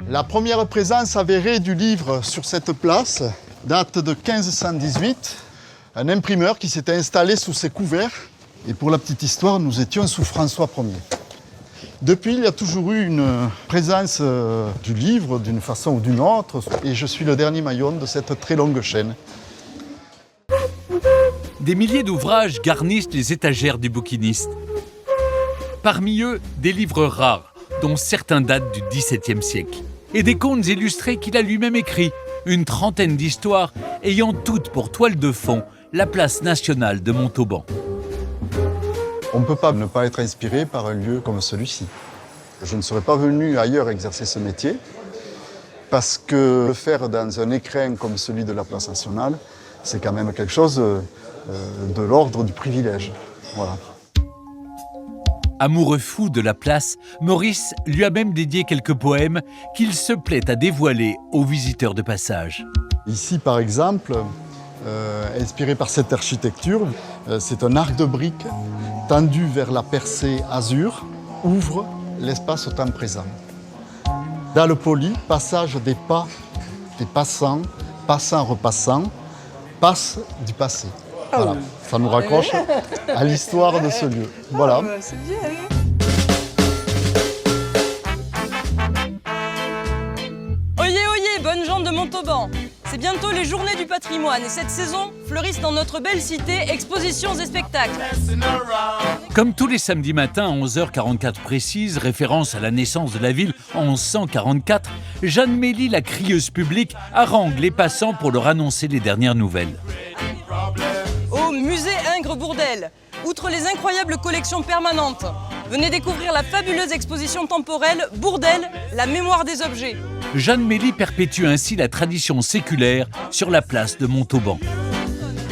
La première présence avérée du livre sur cette place date de 1518. Un imprimeur qui s'était installé sous ses couverts. Et pour la petite histoire, nous étions sous François Ier. Depuis, il y a toujours eu une présence du livre d'une façon ou d'une autre. Et je suis le dernier maillon de cette très longue chaîne. Des milliers d'ouvrages garnissent les étagères du bouquiniste. Parmi eux, des livres rares, dont certains datent du XVIIe siècle. Et des contes illustrés qu'il a lui-même écrits, une trentaine d'histoires ayant toutes pour toile de fond la place nationale de Montauban. On ne peut pas ne pas être inspiré par un lieu comme celui-ci. Je ne serais pas venu ailleurs exercer ce métier, parce que le faire dans un écrin comme celui de la place nationale, c'est quand même quelque chose de l'ordre du privilège. Voilà. Amoureux fou de la place, Maurice lui a même dédié quelques poèmes qu'il se plaît à dévoiler aux visiteurs de passage. Ici, par exemple, inspiré par cette architecture, c'est un arc de briques tendu vers la percée azur, ouvre l'espace au temps présent. Dans le poli, passage des pas, des passants, passant, repassant, passe du passé. Voilà, ça nous raccroche à l'histoire de ce lieu. Voilà. C'est bien. Oyez, oyez, bonnes gens de Montauban. C'est bientôt les Journées du patrimoine et cette saison fleurissent dans notre belle cité expositions et spectacles. Comme tous les samedis matins à 11h44 précise, référence à la naissance de la ville en 1144, Jeanne Mélie, la crieuse publique, harangue les passants pour leur annoncer les dernières nouvelles. Au musée Ingres-Bourdelle, outre les incroyables collections permanentes, venez découvrir la fabuleuse exposition temporelle Bourdelle, la mémoire des objets. Jeanne Mélie perpétue ainsi la tradition séculaire sur la place de Montauban.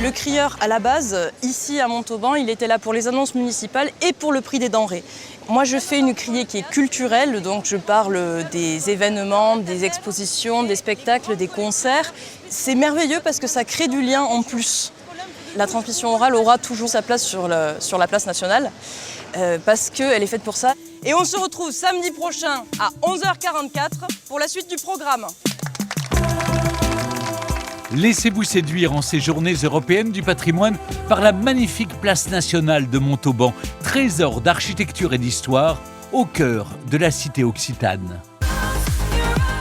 Le crieur, à la base, ici à Montauban, il était là pour les annonces municipales et pour le prix des denrées. Moi, je fais une criée qui est culturelle, donc je parle des événements, des expositions, des spectacles, des concerts. C'est merveilleux parce que ça crée du lien en plus. La transmission orale aura toujours sa place sur la place nationale parce qu'elle est faite pour ça. Et on se retrouve samedi prochain à 11h44 pour la suite du programme. Laissez-vous séduire en ces journées européennes du patrimoine par la magnifique place nationale de Montauban, trésor d'architecture et d'histoire, au cœur de la cité occitane.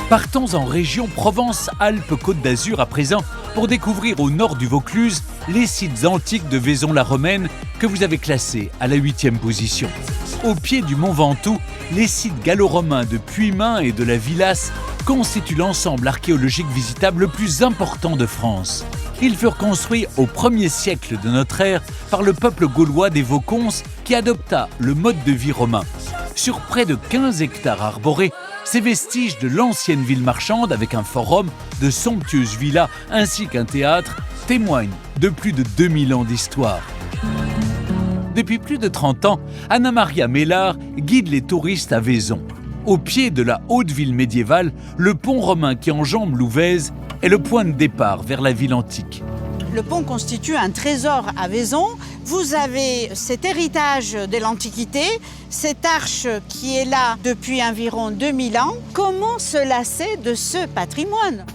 Partons en région Provence-Alpes-Côte d'Azur à présent pour découvrir au nord du Vaucluse les sites antiques de Vaison-la-Romaine que vous avez classés à la 8e position. Au pied du Mont Ventoux, les sites gallo-romains de Puymain et de la Villasse constituent l'ensemble archéologique visitable le plus important de France. Ils furent construits au 1er siècle de notre ère par le peuple gaulois des Vauconces qui adopta le mode de vie romain. Sur près de 15 hectares arborés, ces vestiges de l'ancienne ville marchande avec un forum, de somptueuses villas ainsi qu'un théâtre témoignent de plus de 2000 ans d'histoire. Depuis plus de 30 ans, Anna-Maria Mellard guide les touristes à Vaison. Au pied de la haute ville médiévale, le pont romain qui enjambe l'Ouvèze est le point de départ vers la ville antique. Le pont constitue un trésor à Vaison. Vous avez cet héritage de l'Antiquité, cette arche qui est là depuis environ 2000 ans. Comment se lasser de ce patrimoine ?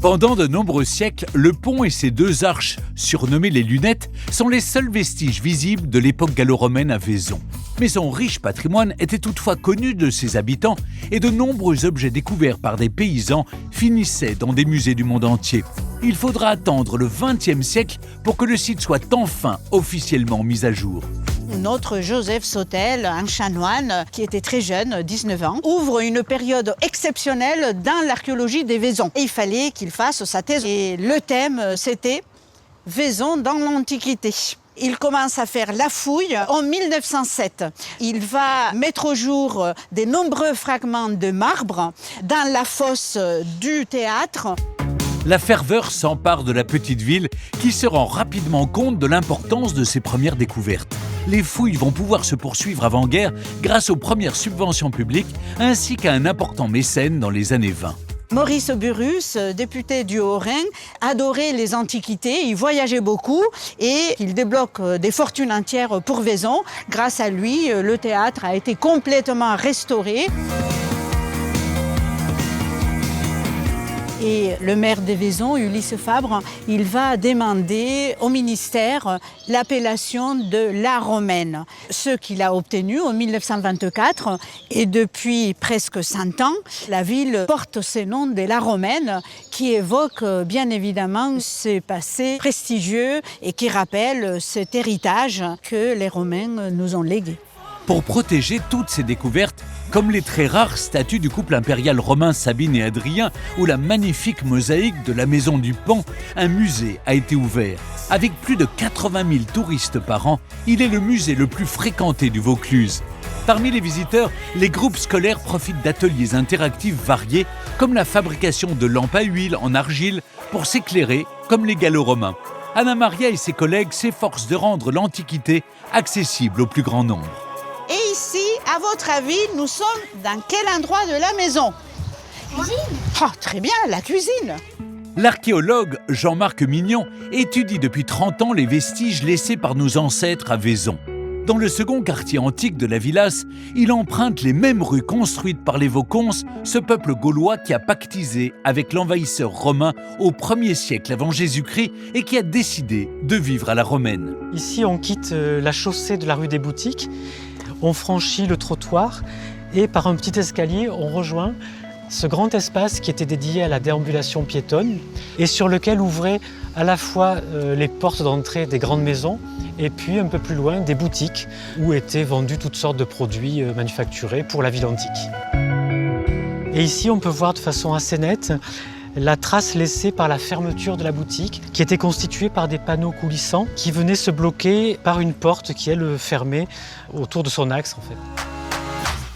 Pendant de nombreux siècles, le pont et ses 2 arches, surnommées les lunettes, sont les seuls vestiges visibles de l'époque gallo-romaine à Vaison. Mais son riche patrimoine était toutefois connu de ses habitants et de nombreux objets découverts par des paysans finissaient dans des musées du monde entier. Il faudra attendre le XXe siècle pour que le site soit enfin officiellement mis à jour. Notre Joseph Sautel, un chanoine qui était très jeune, 19 ans, ouvre une période exceptionnelle dans l'archéologie des Vaisons. Et il fallait qu'il fasse sa thèse. Et le thème, c'était Vaison dans l'Antiquité. Il commence à faire la fouille en 1907. Il va mettre au jour des nombreux fragments de marbre dans la fosse du théâtre. La ferveur s'empare de la petite ville qui se rend rapidement compte de l'importance de ses premières découvertes. Les fouilles vont pouvoir se poursuivre avant-guerre grâce aux premières subventions publiques ainsi qu'à un important mécène dans les années 20. Maurice Burrus, député du Haut-Rhin, adorait les antiquités, il voyageait beaucoup et il débloque des fortunes entières pour Vaison. Grâce à lui, le théâtre a été complètement restauré. Et le maire de Vaison, Ulysse Fabre, il va demander au ministère l'appellation de la Romaine. Ce qu'il a obtenu en 1924 et depuis presque 100 ans, la ville porte ce nom de la Romaine qui évoque bien évidemment ces passés prestigieux et qui rappelle cet héritage que les Romains nous ont légué. Pour protéger toutes ces découvertes, comme les très rares statues du couple impérial romain Sabine et Adrien ou la magnifique mosaïque de la Maison du Pan, un musée a été ouvert. Avec plus de 80 000 touristes par an, il est le musée le plus fréquenté du Vaucluse. Parmi les visiteurs, les groupes scolaires profitent d'ateliers interactifs variés, comme la fabrication de lampes à huile en argile pour s'éclairer comme les gallo-romains. Anna-Maria et ses collègues s'efforcent de rendre l'Antiquité accessible au plus grand nombre. Et ici, à votre avis, nous sommes dans quel endroit de la maison ? Cuisine. Oh, très bien, la cuisine. L'archéologue Jean-Marc Mignon étudie depuis 30 ans les vestiges laissés par nos ancêtres à Vaison. Dans le second quartier antique de la Villasse, il emprunte les mêmes rues construites par les Vauconces, ce peuple gaulois qui a pactisé avec l'envahisseur romain au 1er siècle avant Jésus-Christ et qui a décidé de vivre à la romaine. Ici, on quitte la chaussée de la rue des Boutiques. On franchit le trottoir et par un petit escalier, on rejoint ce grand espace qui était dédié à la déambulation piétonne et sur lequel ouvraient à la fois les portes d'entrée des grandes maisons et puis un peu plus loin des boutiques où étaient vendus toutes sortes de produits manufacturés pour la ville antique. Et ici, on peut voir de façon assez nette la trace laissée par la fermeture de la boutique, qui était constituée par des panneaux coulissants qui venaient se bloquer par une porte qui, elle, fermait autour de son axe, en fait.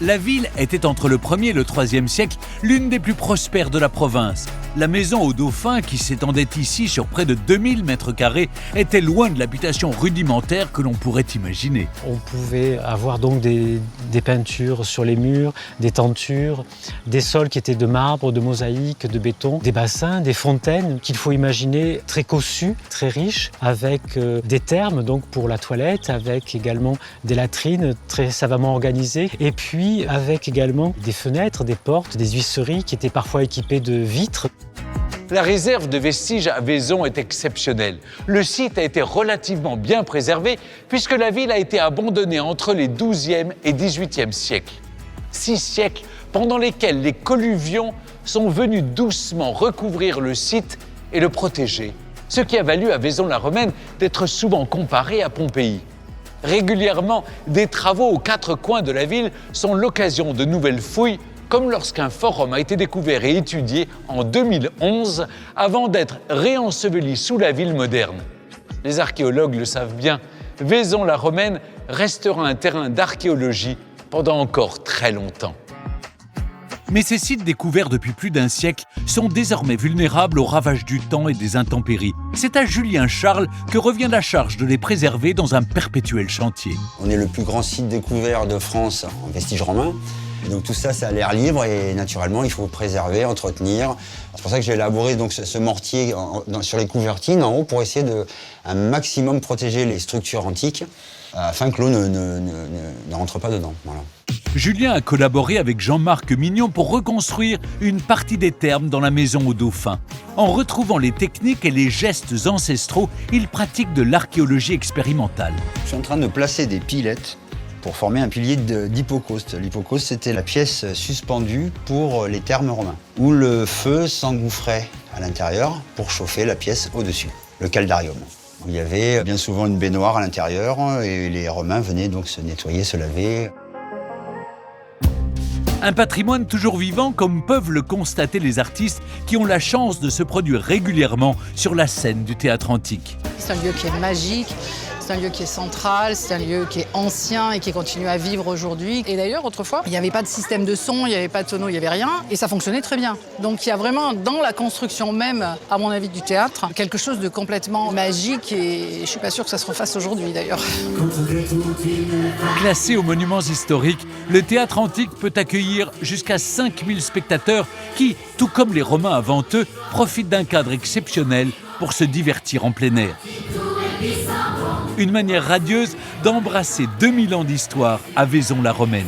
La ville était entre le 1er et le 3e siècle l'une des plus prospères de la province. La maison au Dauphin, qui s'étendait ici sur près de 2000 mètres carrés, était loin de l'habitation rudimentaire que l'on pourrait imaginer. On pouvait avoir donc des peintures sur les murs, des tentures, des sols qui étaient de marbre, de mosaïque, de béton, des bassins, des fontaines qu'il faut imaginer très cossues, très riches, avec des thermes donc pour la toilette, avec également des latrines très savamment organisées, et puis avec également des fenêtres, des portes, des huisseries qui étaient parfois équipées de vitres. La réserve de vestiges à Vaison est exceptionnelle. Le site a été relativement bien préservé puisque la ville a été abandonnée entre les XIIe et XVIIIe siècles. 6 siècles pendant lesquels les colluvions sont venus doucement recouvrir le site et le protéger, ce qui a valu à Vaison-la-Romaine d'être souvent comparé à Pompéi. Régulièrement, des travaux aux 4 coins de la ville sont l'occasion de nouvelles fouilles comme lorsqu'un fort romain a été découvert et étudié en 2011 avant d'être réenseveli sous la ville moderne. Les archéologues le savent bien, Vaison-la-Romaine restera un terrain d'archéologie pendant encore très longtemps. Mais ces sites découverts depuis plus d'un siècle sont désormais vulnérables aux ravages du temps et des intempéries. C'est à Julien Charles que revient la charge de les préserver dans un perpétuel chantier. On est le plus grand site découvert de France en vestiges romains. Donc tout ça, c'est à l'air libre et naturellement, il faut préserver, entretenir. C'est pour ça que j'ai élaboré donc, ce mortier sur les couvertines en haut pour essayer de un maximum protéger les structures antiques afin que l'eau ne rentre pas dedans. Voilà. Julien a collaboré avec Jean-Marc Mignon pour reconstruire une partie des thermes dans la maison aux Dauphins. En retrouvant les techniques et les gestes ancestraux, il pratique de l'archéologie expérimentale. Je suis en train de placer des pilettes pour former un pilier d'hypocauste. L'hypocauste, c'était la pièce suspendue pour les thermes romains, où le feu s'engouffrait à l'intérieur pour chauffer la pièce au-dessus, le caldarium. Il y avait bien souvent une baignoire à l'intérieur et les Romains venaient donc se nettoyer, se laver. Un patrimoine toujours vivant comme peuvent le constater les artistes qui ont la chance de se produire régulièrement sur la scène du théâtre antique. C'est un lieu qui est magique, c'est un lieu qui est central, c'est un lieu qui est ancien et qui continue à vivre aujourd'hui. Et d'ailleurs, autrefois, il n'y avait pas de système de son, il n'y avait pas de tonneau, il n'y avait rien, et ça fonctionnait très bien. Donc il y a vraiment, dans la construction même, à mon avis, du théâtre, quelque chose de complètement magique, et je ne suis pas sûre que ça se refasse aujourd'hui d'ailleurs. Classé aux monuments historiques, le théâtre antique peut accueillir jusqu'à 5000 spectateurs qui, tout comme les Romains avant eux, profitent d'un cadre exceptionnel pour se divertir en plein air. Une manière radieuse d'embrasser 2000 ans d'histoire à Vaison-la-Romaine.